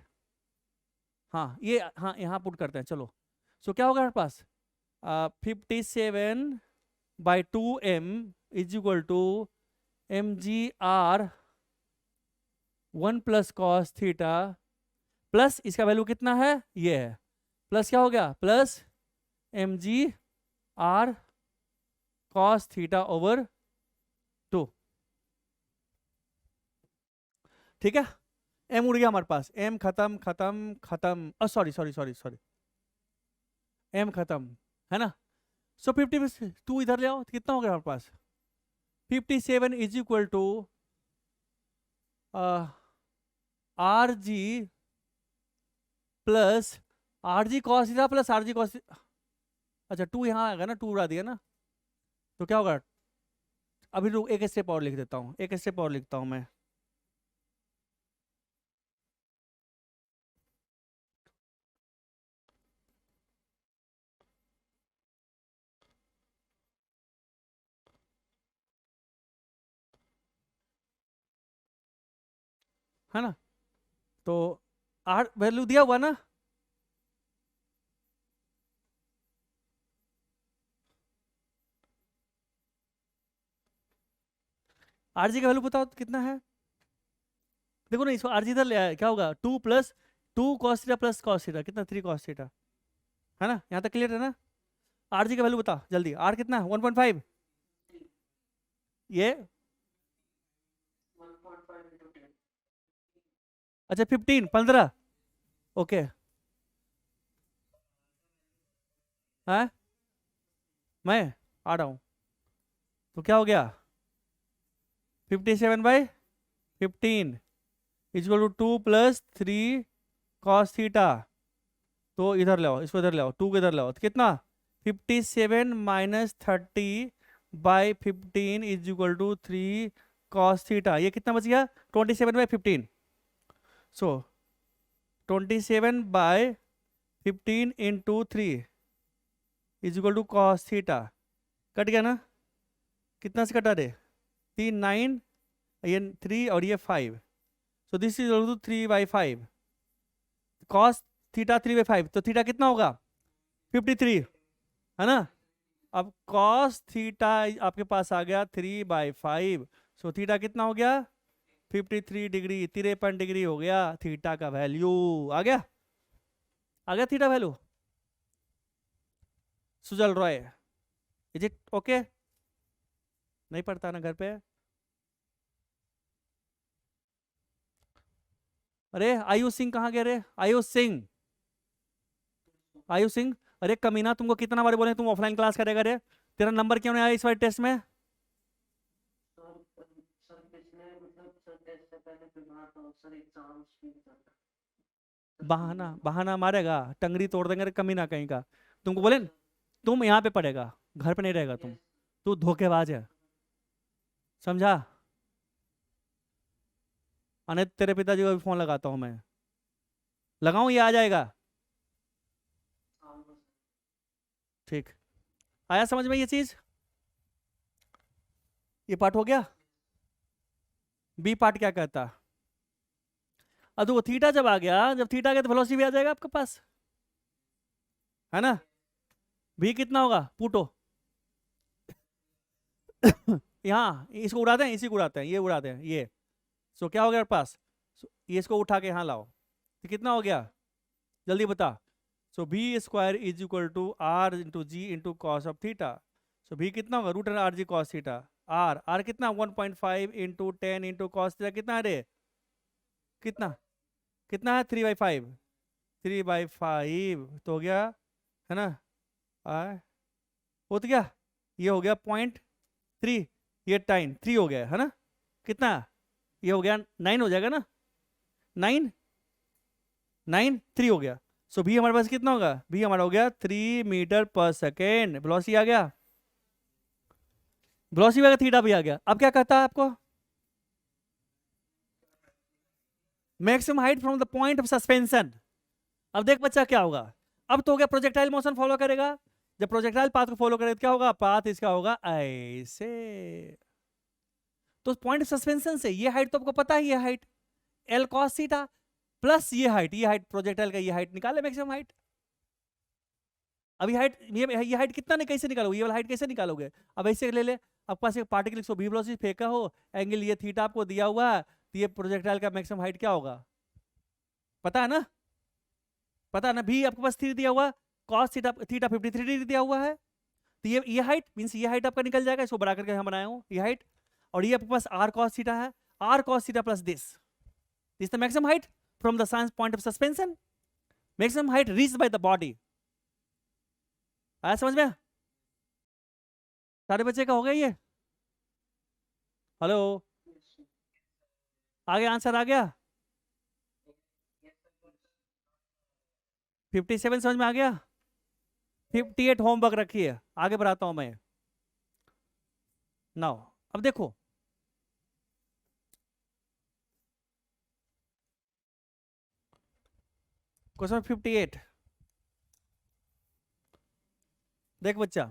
हाँ ये, हाँ यहाँ पुट करते हैं चलो। सो क्या होगा हमारे पास 57/2m is equal to mgr 1 plus cos theta plus इसका वैल्यू कितना है, ये है, प्लस क्या हो गया, plus mgr cos theta over 2, ठीक है। एम उड़ गया हमारे पास, एम खत्म खत्म खत्म, sorry sorry sorry sorry, M खत्म, है ना। सो 52 इधर ले आओ, तो कितना हो गया हमारे पास 57 is equal to R G plus R ji cos theta plus R ji cos, अच्छा 2 यहाँ आएगा ना, 2 उड़ा दिया ना, तो क्या होगा, अभी रुक एक स्टेप और लिख देता हूँ, एक स्टेप और लिखता हूँ मैं, है ना। तो आर वैल्यू दिया हुआ ना, आर जी का वैल्यू बताओ कितना है, देखो ना इसको आर जी इधर ले आया, क्या होगा 2 plus 2 cos theta plus cos theta कितना 3 कॉस थीटा, है ना, यहाँ तक क्लियर है ना। आर जी का वैल्यू बता जल्दी, आर कितना 1.5, ये अच्छा 15 ओके, है मैं आ रहा हूँ, तो क्या हो गया 57/15 equal to 2 plus 3 cos theta, तो इधर ले आओ, इसको इधर ले आओ, 2 को इधर ले आओ, तो कितना 57 minus 30/15 is equal to 3 cos theta, ये कितना बच गया 27/15, सो 27/15 into 3 is equal to cos theta, cut गया ना, कितना से कटा रे 3 9, ये 3 और ये 5, सो this is equal to 3/5 cos theta 3/5, तो थीटा कितना होगा 53, है ना। अब कॉस थीटा आपके पास आ गया 3/5, सो थीटा कितना हो गया 53 डिग्री, 53 डिग्री हो गया थीटा का वैल्यू, आ गया, आ गया theta value, Sujal Roy, is it okay, नहीं पढ़ता ना घर पे, अरे आयुष सिंह कहाँ गए रे, आयुष सिंह, आयुष सिंह, अरे कमीना तुमको कितना बार बोले तुम ऑफलाइन क्लास करेगा रे, तेरा नंबर क्यों नहीं आया इस बार टेस्ट में, बहाना बहाना मारेगा, टंगरी तोड़ देंगे रे कमीना कहीं का, तुमको बोले तुम यहाँ पे पढ़ेगा, घर पे नहीं रहेगा तुम, तू धोखेबाज है, समझा, अने तेरे पिताजी को भी फोन लगाता हूँ मैं, लगाऊं ये आ जाएगा, ठीक, आया समझ में ये चीज, ये पार्ट हो गया। बी पार्ट क्या कहता, अब देखो थीटा जब आ गया, जब थीटा आ गया तो वेलोसिटी भी आ जाएगा आपके पास, है ना, भी कितना होगा पुटो यहाँ इसको उड़ाते हैं, इसी को उड़ाते हैं, ये उड़ाते हैं ये, सो क्या हो गया पास, ये इसको उठा के यहाँ लाओ, तो कितना हो गया जल्दी बता, so v square is equal to r into g into cos of theta, so भी कितना होगा रूट आर जी कॉस थीटा, आर कितना 1.5 इंटू 10 इंटू कॉस थीटा कितना है रे, कितना कितना है 3/5, 3/5 तो हो गया, है ना, हो तो गया, ये हो गया 0.3, ये टाइम 3 हो गया है ना, कितना ये हो गया 9 हो जाएगा ना, 9 9 3 हो गया, सो भी हमारे पास कितना होगा, भी हमारा हो गया 3 मीटर पर सेकेंड, वेलोसिटी आ गया, वेलोसिटी आ गया, थीटा भी आ गया, अब क्या कहता है आपको, maximum height from the point of suspension. अब देख बच्चा क्या होगा, अब तो हो गया प्रोजेक्टाइल मोशन फॉलो करेगा, जब प्रोजेक्टाइल पाथ को फॉलो करेगा तो क्या होगा, पाथ इसका होगा ऐसे। तो पॉइंट ऑफ सस्पेंशन से ये हाइट तो आपको पता है, ये height L cos theta plus ये हाइट प्रोजेक्टाइल का ये हाइट निकाले मैक्सिमम हाइट। अब ये हाइट कितना नहीं, कैसे निकालोगे, ये वाला हाइट कैसे निकालोगे, अब ऐसे ले ले, आपके पास एक पार्टिकल को v वेलोसिटी फेंका हो, एंगल ये थीटा आपको दिया हुआ है, तो ये प्रोजेक्टाइल का मैक्सिमम हाइट क्या होगा, पता है ना, पता है ना, भी आपके पास थीटा दिया हुआ, cos थीटा 53 डिग्री दिया हुआ है, तो ये हाइट मींस ये हाइट आपका निकल जाएगा, इसको बढ़ा करके हम बनाए हूं ये हाइट, और ये आपके पास r cos थीटा है, r cos theta plus this is the maximum height from the science point of suspension, maximum height reached by the body. आया समझ में, सारे बच्चे का हो गया ये, हेलो, आगे आंसर आ गया, 57 समझ में आ गया, 58 होमवर्क रखिए, आगे बढ़ाता हूं मैं। नाउ अब देखो, क्वेश्चन 58, देख बच्चा,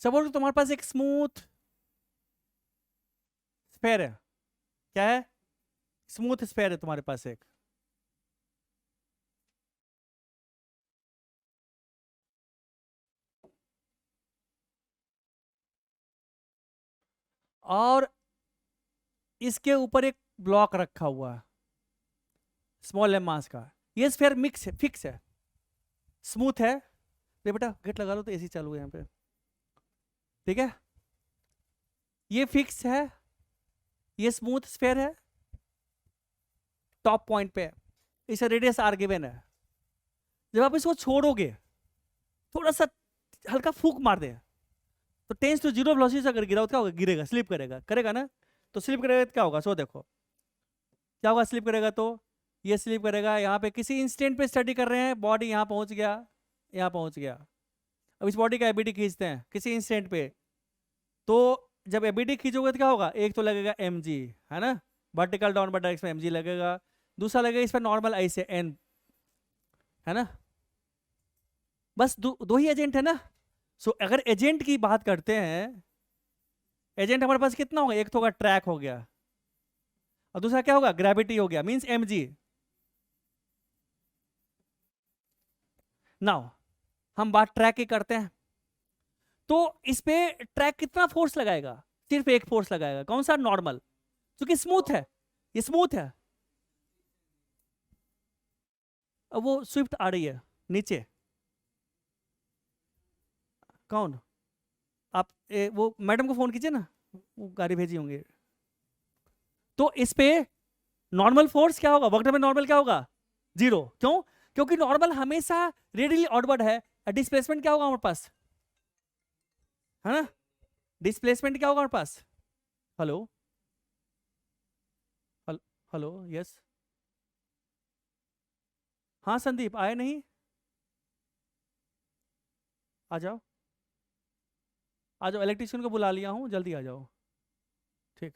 सपोज तुम्हारे पास एक स्मूथ स्फेयर है, क्या है, स्मूथ स्फेयर है तुम्हारे पास एक, और इसके ऊपर एक ब्लॉक रखा हुआ है स्मॉल एम मास का, ये स्फेयर मिक्स है, फिक्स है, स्मूथ है, ये बेटा गेट लगा लो तो एसी चालू है यहाँ पे, ठीक है, ये फिक्स है, ये स्मूथ स्फेयर है, टॉप पॉइंट पे, इसका रेडियस आर गिवन है, जब आप इसको छोड़ोगे, थोड़ा सा हल्का फूक मार दे, तो टेंस टू जीरो वेलोसिटी से अगर गिरा तो क्या होगा, गिरेगा, स्लिप करेगा, करेगा ना, तो स्लिप करेगा तो क्या होगा, सो देखो क्या होगा, स्लिप करेगा तो ये स्लिप करेगा, यहाँ पे किसी इंस्टेंट पे स्टडी कर रहे हैं, बॉडी यहाँ पहुंच गया, यहाँ पहुंच गया, अब इस बॉडी का एबीडी खींचते हैं किसी इंस्टेंट पे, तो जब एबीडी खींचोगे तो क्या होगा, एक तो लगेगा mg, है ना, वर्टिकल डाउनवर्ड डायरेक्शन में mg लगेगा, दूसरा लगेगा इस पर नॉर्मल ऐसे n, है ना, बस दो ही एजेंट है ना। सो अगर एजेंट की बात करते हैं, एजेंट हमारे पास कितना होगा, एक तो होगा ट्रैक हो गया, और दूसरा क्या होगा, ग्रेविटी हो गया, मींस mg। नाउ हम बात ट्रैक की करते हैं, तो इस पे ट्रैक कितना फोर्स लगाएगा, सिर्फ एक फोर्स लगाएगा, कौन सा, नॉर्मल, क्योंकि स्मूथ है, ये स्मूथ है, अब वो स्विफ्ट आ रही है नीचे, कौन, आप वो मैडम को फोन कीजिए ना, वो गाड़ी भेजी होंगे, तो इस पे नॉर्मल फोर्स क्या होगा, वर्क में नॉर्मल क्या होगा, जीरो, क्यों, क्योंकि नॉर्मल हमेशा रेडियली आउटवर्ड है, डिस्प्लेसमेंट क्या होगा हमारे पास, है ना, डिस्प्लेसमेंट क्या होगा हमारे पास, हेलो, हेलो, यस, हाँ संदीप आए नहीं, आ जाओ, आ जाओ, इलेक्ट्रिशियन को बुला लिया हूँ, जल्दी आ जाओ, ठीक,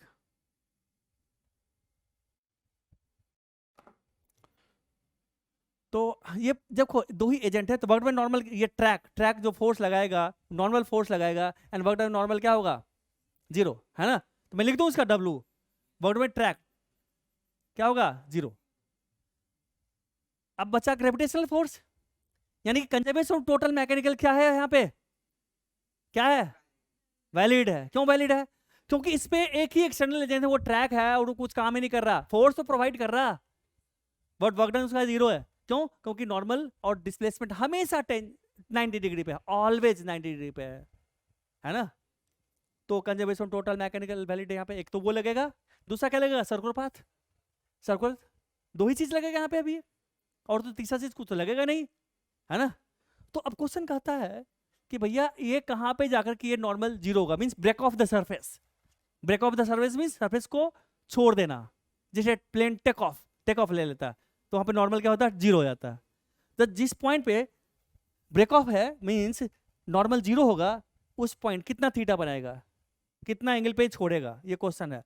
तो ये देखो दो ही एजेंट है, तो वर्क में नॉर्मल, ये ट्रैक जो फोर्स लगाएगा, नॉर्मल फोर्स लगाएगा, एंड वर्क में नॉर्मल क्या होगा, जीरो, है ना, तो मैं लिख दूं इसका W, वर्क में ट्रैक क्या होगा, जीरो। अब बचा ग्रेविटेशनल फोर्स, यानी कि कंजर्वेशन ऑफ टोटल मैकेनिकल क्या है यहाँ पे, क्या है, वैलिड है, क्यों वैलिड है, क्योंकि इस पे एक ही एक्सटर्नल एजेंट है, वो ट्रैक है और वो कुछ काम ही नहीं कर रहा, फोर्स तो प्रोवाइड कर रहा, बट वर्क डन उसका जीरो है, क्यों, क्योंकि नॉर्मल और डिस्प्लेसमेंट हमेशा 90 डिग्री पे है, ऑलवेज 90 डिग्री पे है ना, तो कंजर्वेशन टोटल मैकेनिकल वैलिड यहाँ पे एक तो वो लगेगा, दूसरा क्या लगेगा, सर्कुलर पाथ, सर्कुलर, दो ही चीज लगेगा यहाँ पे अभी, और तो तीसरा चीज कुछ तो लगेगा नहीं, है ना, तो अब क्वेश्चन कहता है कि भैया ये कहाँ पे जाकर कि ये नॉर्मल जीरो होगा, means break off the surface, break off the surface means surface को छोड़ देना, जैसे प्लेन टेक ऑफ ले लेता, तो वहां पे नॉर्मल क्या होता है, जीरो हो जाता है, तो जिस पॉइंट पे ब्रेक ऑफ है मींस नॉर्मल जीरो होगा, उस पॉइंट कितना थीटा बनाएगा, कितना एंगल पे छोड़ेगा, ये क्वेश्चन है,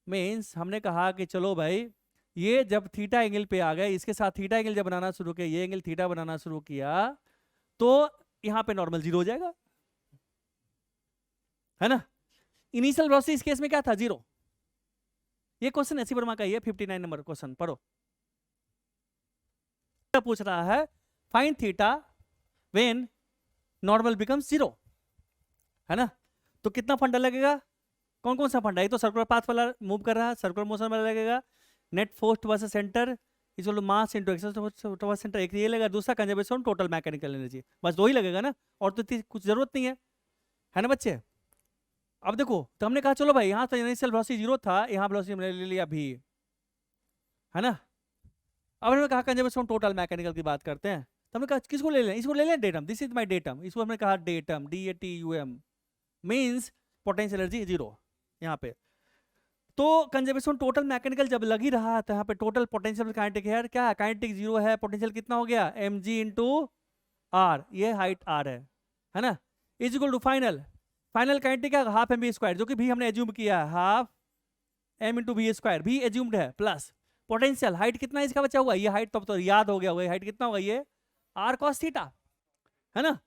मीन्स हमने कहा कि चलो भाई ये जब थीटा एंगल पे आ गए, इसके साथ थीटा एंगल जब बनाना शुरू किया, ये एंगल थीटा बनाना शुरू किया, तो यहाँ पे नॉर्मल जीरो हो जाएगा, है ना। इनिशियल वेलोसिटी इस केस में क्या था, जीरो। ये क्वेश्चन ऐसी वर्मा का ही है, 59 नंबर क्वेश्चन पढ़ो। पूछ रहा है find theta when normal becomes zero, है ना। तो कितना फंडा लगेगा, कौन कौन सा फंडा, ये तो सर्कुलर पाथ वाला मूव कर रहा है, सर्कुलर मोशन वाला लगेगा, net force versus centre equal to mass into acceleration towards centre, एक ये लगेगा, दूसरा कंजर्वेशन टोटल मैकेनिकल एनर्जी, बस दो ही लगेगा ना, और तो कुछ जरूरत नहीं है ना बच्चे। अब देखो, तो हमने कहा चलो भाई यहाँ तो इनिशियल वेलोसिटी जीरो था, यहाँ वेलोसिटी हमने ले लिया भी, है ना। अब हमने कहा कंजर्वेशन टोटल मैकेनिकल की बात करते हैं, तो हमने कहा किसको ले लें, इसको ले लें, datum, this is my datum, इसको हमने कहा datum, DATUM, means potential energy zero यहाँ पे। तो कंजर्वेशन टोटल मैकेनिकल जब लग ही रहा तो यहाँ पे टोटल पोटेंशियल काइनेटिक है, क्या है, काइनेटिक जीरो है, पोटेंशियल कितना हो गया, mg इंटू आर, ये हाइट r है ना, is equal to final kinetic है हाफ mv स्क्वायर, जो कि भी हमने एज्यूम किया है, half m into V square भी एज्यूम्ड है, प्लस पोटेंशियल हाइट कितना इसका बचा हुआ, ये हाइट तो याद हो गया होगा, हाइट कितना होगा, ये r cos थीटा, है ना।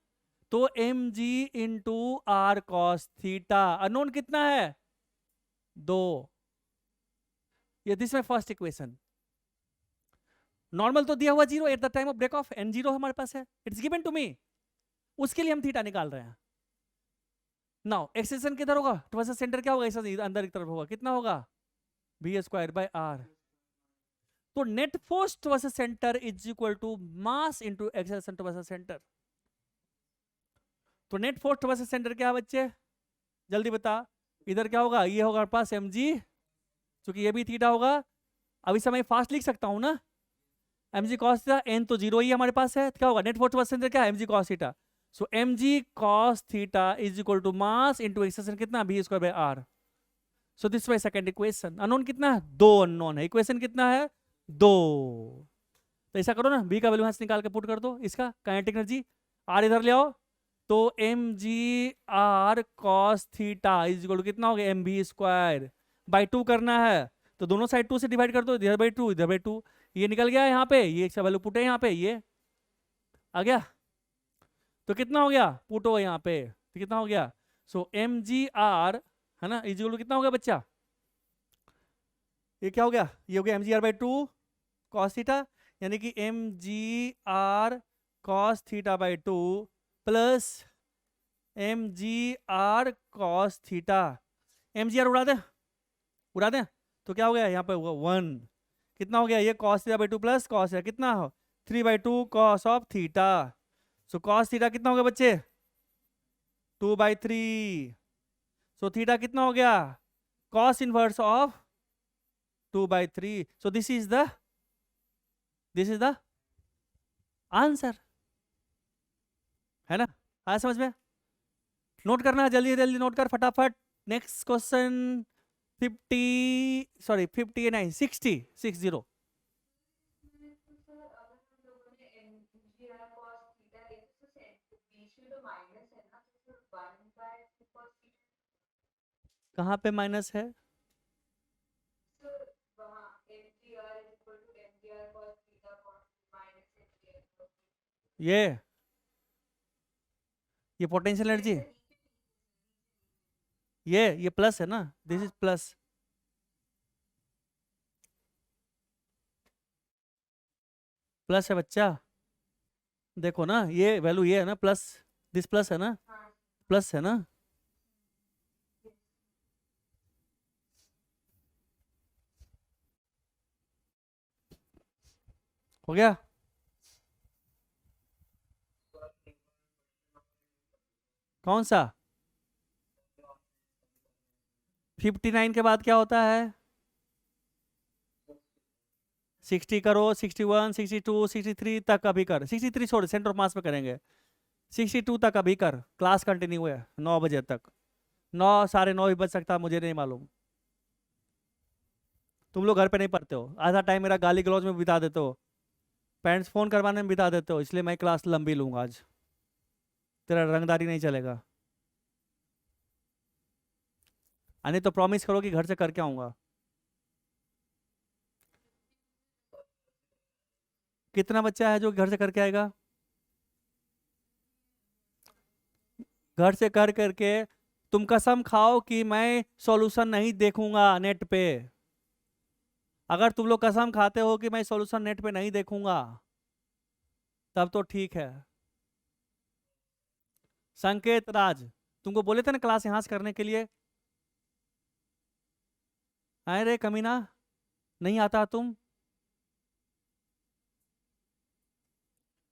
तो mg into R cos theta, unknown कितना है, 2, ये दिस में फर्स्ट इक्वेशन। नॉर्मल तो दिया हुआ zero at the time of break off, N zero हमारे पास है, इट्स गिवन टू मी, उसके लिए हम थीटा निकाल रहे हैं। नाउ एक्सटेंशन किधर होगा, टुवर्ड्स द सेंटर क्या होगा, ऐसा अंदर की तरफ होगा, कितना होगा, बी स्क्वायर बाय आर। तो net force towards the centre is equal to mass into acceleration towards the centre. तो net force towards the centre क्या है बच्चे, जल्दी बता, इधर क्या होगा, ये होगा हमारे पास mg, क्योंकि ये भी थीटा होगा, अब इस समय फास्ट लिख सकता हूं ना, mg cos थीटा, n तो जीरो ही हमारे पास है, क्या होगा, नेट फोर्स टुवर्ड्स सेंटर क्या है, mg cos theta, so mg cos theta is equal to mass into acceleration कितना, v square by r। So this why second equation, unknown कितना है, 2 अननोन है, इक्वेशन कितना है, 2। तो ऐसा करो ना, b का वैल्यू यहां से निकाल के पुट कर दो, इसका काइनेटिक एनर्जी r इधर ले आओ, तो mg r cos theta is equal to कितना हो गया, mv स्क्वायर बाई 2 करना है, तो दोनों साइड 2 से डिवाइड कर दो, इधर बाई 2 इधर बाई 2, ये निकल गया यहाँ पे, ये एक वैल्यू पुट है यहाँ पे, ये आ गया, तो कितना हो गया, पुट हो यहाँ पे, तो कितना हो गया, सो mg r, है ना, इज इक्वल टू कितना हो गया बच्चा, ये क्या हो गया, ये हो गया mg r by 2 cos theta, यानी कि mg r cos theta by 2 plus mg r cos theta, mg r उड़ा दे, तो क्या हो गया, यहाँ पे होगा 1, कितना हो गया, ये cos theta by 2 plus cos है कितना हो 3/2 cos of theta, so cos theta कितना हो गया बच्चे, 2/3, सो थीटा कितना हो गया, cos inverse of 2/3, so this is the answer, है ना, आया समझ में, नोट करना है, जल्दी जल्दी नोट कर फटाफट। नेक्स्ट क्वेश्चन 60 कहाँ पे माइनस है, ये पोटेंशियल एनर्जी, ये प्लस है ना, दिस इज प्लस, प्लस है बच्चा, देखो ना ये वैल्यू ये है ना, प्लस, दिस प्लस है ना, प्लस है ना, हो गया, कौन सा 59 के बाद क्या होता है, 60 करो, 61 62 63 तक अभी कर, 63 छोड़, सेंटर ऑफ मास में करेंगे, 62 तक अभी कर, क्लास कंटिन्यू है 9 बजे तक, 9 9:30 भी बज सकता, मुझे नहीं मालूम, तुम लोग घर पे नहीं पढ़ते हो, आधा टाइम मेरा गाली गलौज में बिता देते हो, पेरेंट्स फोन करवाने में बिता देते हो, इसलिए मैं क्लास लंबी लूंगा आज, तेरा रंगदारी नहीं चलेगा, नहीं तो प्रॉमिस करो कि घर से करके आऊंगा। कितना बच्चा है जो घर से करके आएगा? घर से कर करके तुम कसम खाओ कि मैं सॉल्यूशन नहीं देखूंगा नेट पे। अगर तुम लोग कसम खाते हो कि मैं सॉल्यूशन नेट पे नहीं देखूंगा तब तो ठीक है। संकेत राज, तुमको बोले थे ना क्लास यहां से करने के लिए। आए रे कमीना, नहीं आता तुम?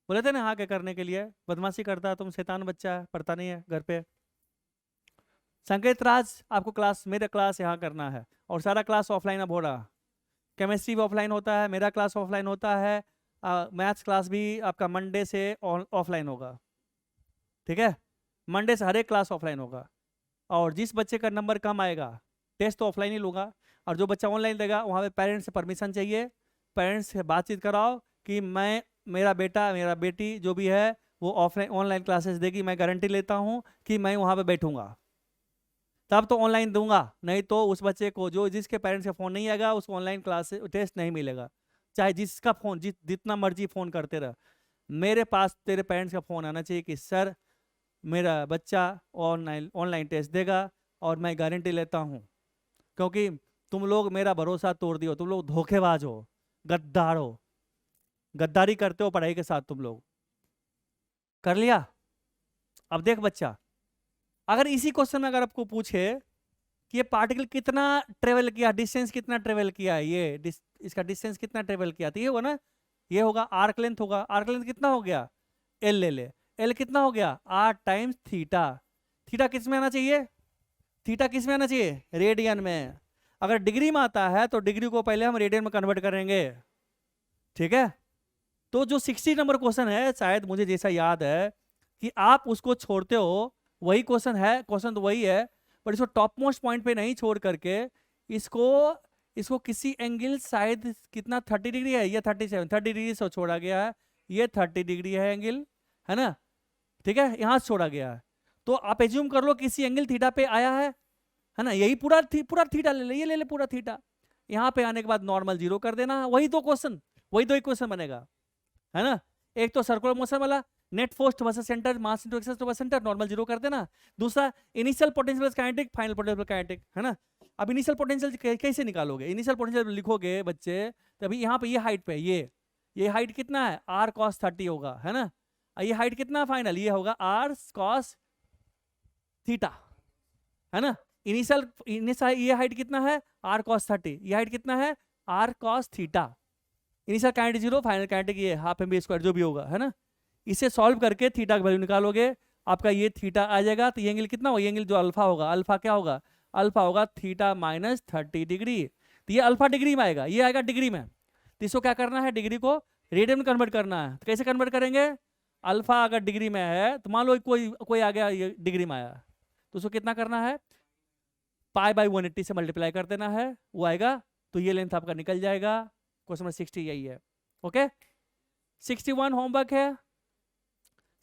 बोले थे ना यहाँ के करने के लिए, बदमाशी करता है तुम, शैतान बच्चा है, पढ़ता नहीं है घर पे। संकेत राज, आपको क्लास, मेरा क्लास यहाँ करना है और सारा क्लास ऑफलाइन अब हो रहा। केमिस्ट्री भी ऑफलाइन होता है, मेरा क्लास ऑफलाइन होता है, मैथ्स क्लास भी आपका मंडे से ऑफलाइन होगा। ठीक है, मंडे से हर एक क्लास ऑफलाइन होगा। और जिस बच्चे का नंबर कम आएगा टेस्ट तो ऑफलाइन ही लूँगा, और जो बच्चा ऑनलाइन देगा वहाँ पे पेरेंट्स से परमिशन चाहिए, पेरेंट्स से बातचीत कराओ कि मैं, मेरा बेटा मेरा बेटी जो भी है वो ऑफलाइन ऑनलाइन क्लासेस देगी, मैं गारंटी लेता हूँ कि मैं वहाँ पे बैठूंगा, तब तो ऑनलाइन दूंगा। नहीं तो उस बच्चे को जो जिसके पेरेंट्स का फ़ोन नहीं आएगा उसको ऑनलाइन क्लास टेस्ट नहीं मिलेगा, चाहे जिसका फ़ोन जितना मर्जी फ़ोन करते रह। मेरे पास तेरे पेरेंट्स का फ़ोन आना चाहिए कि सर मेरा बच्चा ऑनलाइन ऑनलाइन टेस्ट देगा, और मैं गारंटी लेता हूँ, क्योंकि तुम लोग मेरा भरोसा तोड़ दियो, तुम लोग धोखेबाज हो, गद्दार हो, गद्दारी करते हो पढ़ाई के साथ तुम लोग। कर लिया? अब देख बच्चा, अगर इसी क्वेश्चन में अगर आपको पूछे कि ये पार्टिकल कितना ट्रेवल किया, डिस्टेंस कितना ट्रेवल किया, इसका डिस्टेंस कितना ट्रेवल किया, तो ये होगा ना, ये होगा आर्क लेंथ होगा। आर्क लेंथ कितना हो गया? एल ले ले, एल कितना हो गया? Are times theta. थीटा किस में आना चाहिए? थीटा किस में आना चाहिए? रेडियन में। अगर डिग्री में आता है तो डिग्री को पहले हम रेडियन में कन्वर्ट करेंगे। ठीक है, तो जो 60 नंबर क्वेश्चन है, शायद मुझे जैसा याद है कि आप उसको छोड़ते हो, वही क्वेश्चन है, क्वेश्चन तो वही है, पर इसको टॉप मोस्ट पॉइंट पे नहीं छोड़ करके इसको इसको किसी एंगल शायद कितना 30 डिग्री है, ये 37, 30 डिग्री से छोड़ा गया है, ये 30 डिग्री है एंगल, है ना? ठीक है, यहाँ से छोड़ा गया है, तो आप एज्यूम कर लो किसी एंगल थीटा पे आया है ना? यही पूरा थीटा ले ले, ये ले ले पूरा थीटा। यहाँ पे आने के बाद नॉर्मल जीरो कर देना, वही दो क्वेश्चन, वही दो इक्वेशन बनेगा, है ना? एक तो सर्कुलर मोशन वाला, net force versus centre, mass into access versus centre, normal zero कर देना। दूसरा initial potential kinetic, final potential kinetic, है ना? अब इनिशियल पोटेंशियल कैसे निकालोगे? इनिशियल पोटेंशियल लिखोगे बच्चे, तभी यहाँ पे ये हाइट पे ये हाइट कितना है? आर कॉस 30 होगा, है ना? ये हाइट कितना फाइनल? ये होगा आर कॉस थीटा, है ना? इनिशियल ये हाइट कितना है? R cos 30। ये हाइट कितना है? R cos theta. Initial kinetic 0, final kinetic ये हाफ एम बी स्क्वायर जो भी होगा, है ना? इसे सॉल्व करके थीटा की वैल्यू निकालोगे, आपका ये थीटा आ जाएगा। तो ये एंगल कितना होगा? ये एंगल जो अल्फा होगा, अल्फा क्या होगा? अल्फा होगा थीटा माइनस 30 डिग्री। तो ये अल्फा डिग्री में आएगा, ये आएगा डिग्री में। तो इसको क्या करना है? डिग्री को रेडियन में कन्वर्ट करना है। तो कैसे कन्वर्ट करेंगे? अल्फा अगर डिग्री में है तो मान लो कोई आ गया ये डिग्री में आया, तो उसको कितना करना है? पाई बाई 180 से मल्टीप्लाई कर देना है, वो आएगा, तो ये लेंथ आपका निकल जाएगा। क्वेश्चन नंबर 60 यही है। ओके, 61 होमवर्क है,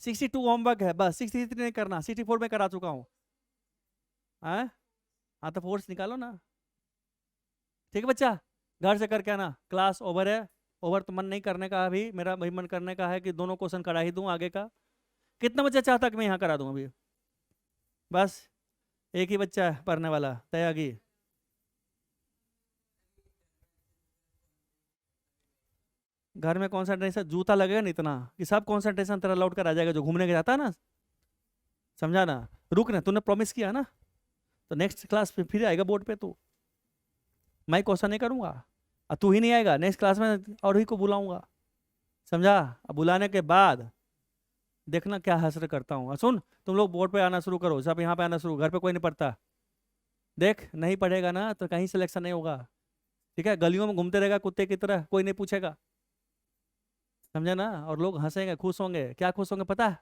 62 होमवर्क है, बस 63 नहीं करना, 64 में करा चुका हूँ। हाँ तो फोर्स निकालो ना। ठीक है बच्चा, घर से करके आना। क्लास ओवर है, ओवर तो मन नहीं करने का अभी, मेरा वही मन करने का है कि दोनों क्वेश्चन करा ही दूँ आगे का। कितना बच्चा चाहता कि मैं यहाँ करा दूँ अभी? बस एक ही बच्चा है पढ़ने वाला, तैयागी। घर में कॉन्सेंट्रेशन जूता लगेगा ना इतना कि सब कॉन्सेंट्रेशन तेरा लौट कर आ जाएगा, जो घूमने के जाता है ना, समझा ना? रुक ना, तूने प्रॉमिस किया ना, तो नेक्स्ट क्लास पे फिर आएगा बोर्ड पे तू, मैं क्वेश्चन नहीं करूंगा, और तू ही नहीं आएगा नेक्स्ट क्लास में, और ही को बुलाऊंगा, समझा? अब बुलाने के बाद देखना क्या हसर करता हूँ। सुन, तुम लोग बोर्ड पे आना शुरू करो, सब यहाँ पे आना शुरू, घर पे कोई नहीं पढ़ता। देख, नहीं पढ़ेगा ना तो कहीं सिलेक्शन नहीं होगा, ठीक है? गलियों में घूमते रहेगा कुत्ते की तरह, कोई नहीं पूछेगा, समझा ना? और लोग हंसेंगे, खुश होंगे। क्या खुश होंगे पता है?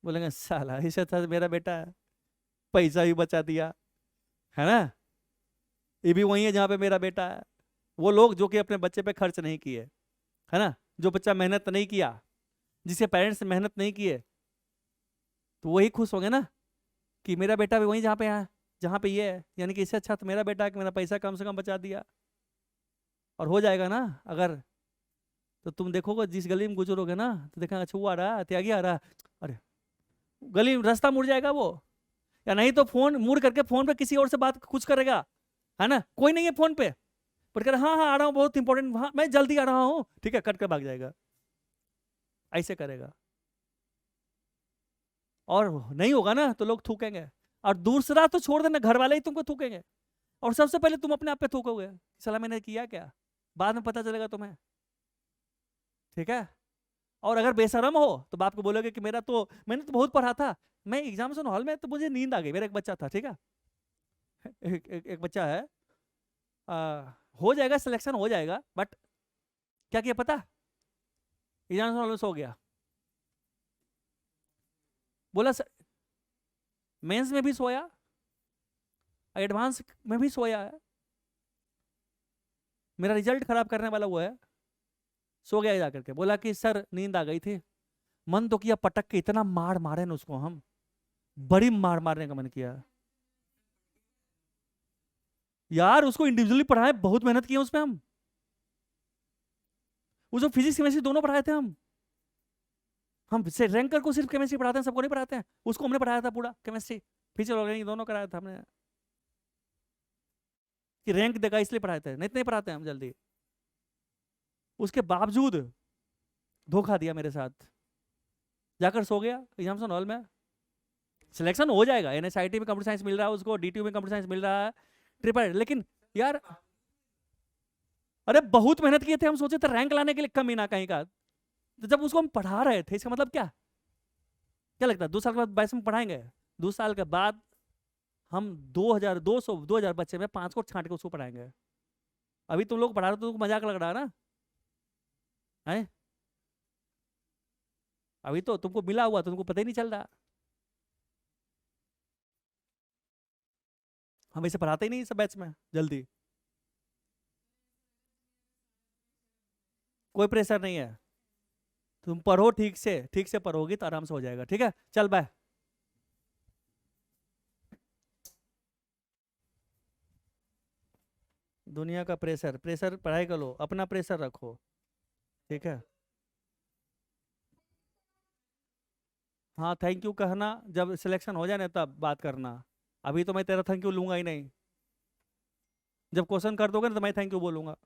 बोलेंगे साला इसे था मेरा बेटा है, पैसा भी बचा दिया, है ना? ये भी वही है जहाँ पे मेरा बेटा है। वो लोग जो कि अपने बच्चे पे खर्च नहीं किए, है ना? जो बच्चा मेहनत नहीं किया, जिसके पेरेंट्स मेहनत नहीं किए, तो वही खुश होंगे ना कि मेरा बेटा भी वही जहाँ पे है जहाँ पे ये है, यानी कि इससे अच्छा तो मेरा बेटा है कि मेरा पैसा कम से कम बचा दिया। और हो जाएगा ना अगर, तो तुम देखोगे जिस गली में गुजरोगे ना तो देखा अच्छा वो आ रहा है, त्यागी आ रहा है, अरे गली रास्ता मुड़ जाएगा वो। या नहीं तो फोन मुड़ करके फोन पे किसी और से बात कुछ करेगा, है ना, कोई नहीं है फोन पे, पर कह रहा हाँ हाँ आ रहा हूँ बहुत इंपॉर्टेंट, हाँ मैं जल्दी आ रहा हूँ, ठीक है, कट कर भाग जाएगा, ऐसे करेगा। और नहीं होगा ना तो लोग थूकेंगे, और दूसरा तो छोड़ देना, घर वाले ही तुमको थूकेंगे, और सबसे पहले तुम अपने आप पे थूकोगे, साला मैंने किया क्या, बाद में पता चलेगा तुम्हें, ठीक है। और अगर बेशरम हो तो बाप को बोलोगे कि मेरा तो, मैंने तो बहुत पढ़ा था, मैं एग्जामिनेशन हॉल में तो मुझे नींद आ गई, मेरा एक बच्चा था, ठीक है, एक बच्चा है, हो जाएगा सिलेक्शन हो जाएगा, बट क्या किया पता, एग्जामिनेशन हॉल में सो गया, बोला मेंस में भी सोया, एडवांस में भी सोया है, मेरा रिजल्ट खराब करने वाला वो है, सो गया जाकर के, बोला कि सर नींद आ गई थी, मन तो किया पटक के इतना मार मारे ना उसको हम, बड़ी मार मारने का मन किया यार, उसको इंडिविजुअली पढ़ाए, बहुत मेहनत की है उसमें हम, उसको फिजिक्स केमिस्ट्री दोनों पढ़ाए थे हम से रैंकर को सिर्फ केमिस्ट्री पढ़ाते हैं, सबको नहीं पढ़ाते हैं, उसको हमने पढ़ाया था पूरा केमिस्ट्री फिजिकल ऑर्गेनिक दोनों कराया था हमने, कि रैंक देगा इसलिए पढ़ाए थे, नहीं पढ़ाते हैं हम जल्दी, उसके बावजूद धोखा दिया मेरे साथ, जाकर सो गया एग्जामिनेशन हॉल में, सिलेक्शन हो जाएगा, एनएसआईटी में कंप्यूटर साइंस मिल रहा है उसको, डीटीयू में कंप्यूटर साइंस मिल रहा है, ट्रिपल, लेकिन यार अरे बहुत मेहनत किए थे हम, सोचे थे रैंक लाने के लिए, कम ही ना कहीं का, तो जब उसको हम पढ़ा रहे थे, इसका मतलब क्या, क्या लगता है 2 साल के बाद 22 में पढ़ाएंगे, 2 साल के बाद हम 2000 बच्चे में 5 को छांट के उसको पढ़ाएंगे, अभी तुम लोग पढ़ा रहे हो तो तुमको मजाक लग रहा है ना, है, अभी तो तुमको मिला हुआ तो तुमको पता ही नहीं चल रहा, हम इसे पढ़ाते ही नहीं सब बैच में जल्दी, कोई प्रेशर नहीं है, तुम पढ़ो ठीक से पढ़ोगी तो आराम से हो जाएगा, ठीक है, चल बाय। दुनिया का प्रेशर, प्रेशर पढ़ाई कर लो, अपना प्रेशर रखो, ठीक है, हाँ थैंक यू कहना जब सिलेक्शन हो जाए ना तब बात करना, अभी तो मैं तेरा थैंक यू लूंगा ही नहीं, जब क्वेश्चन कर दोगे ना तो मैं थैंक यू बोलूंगा।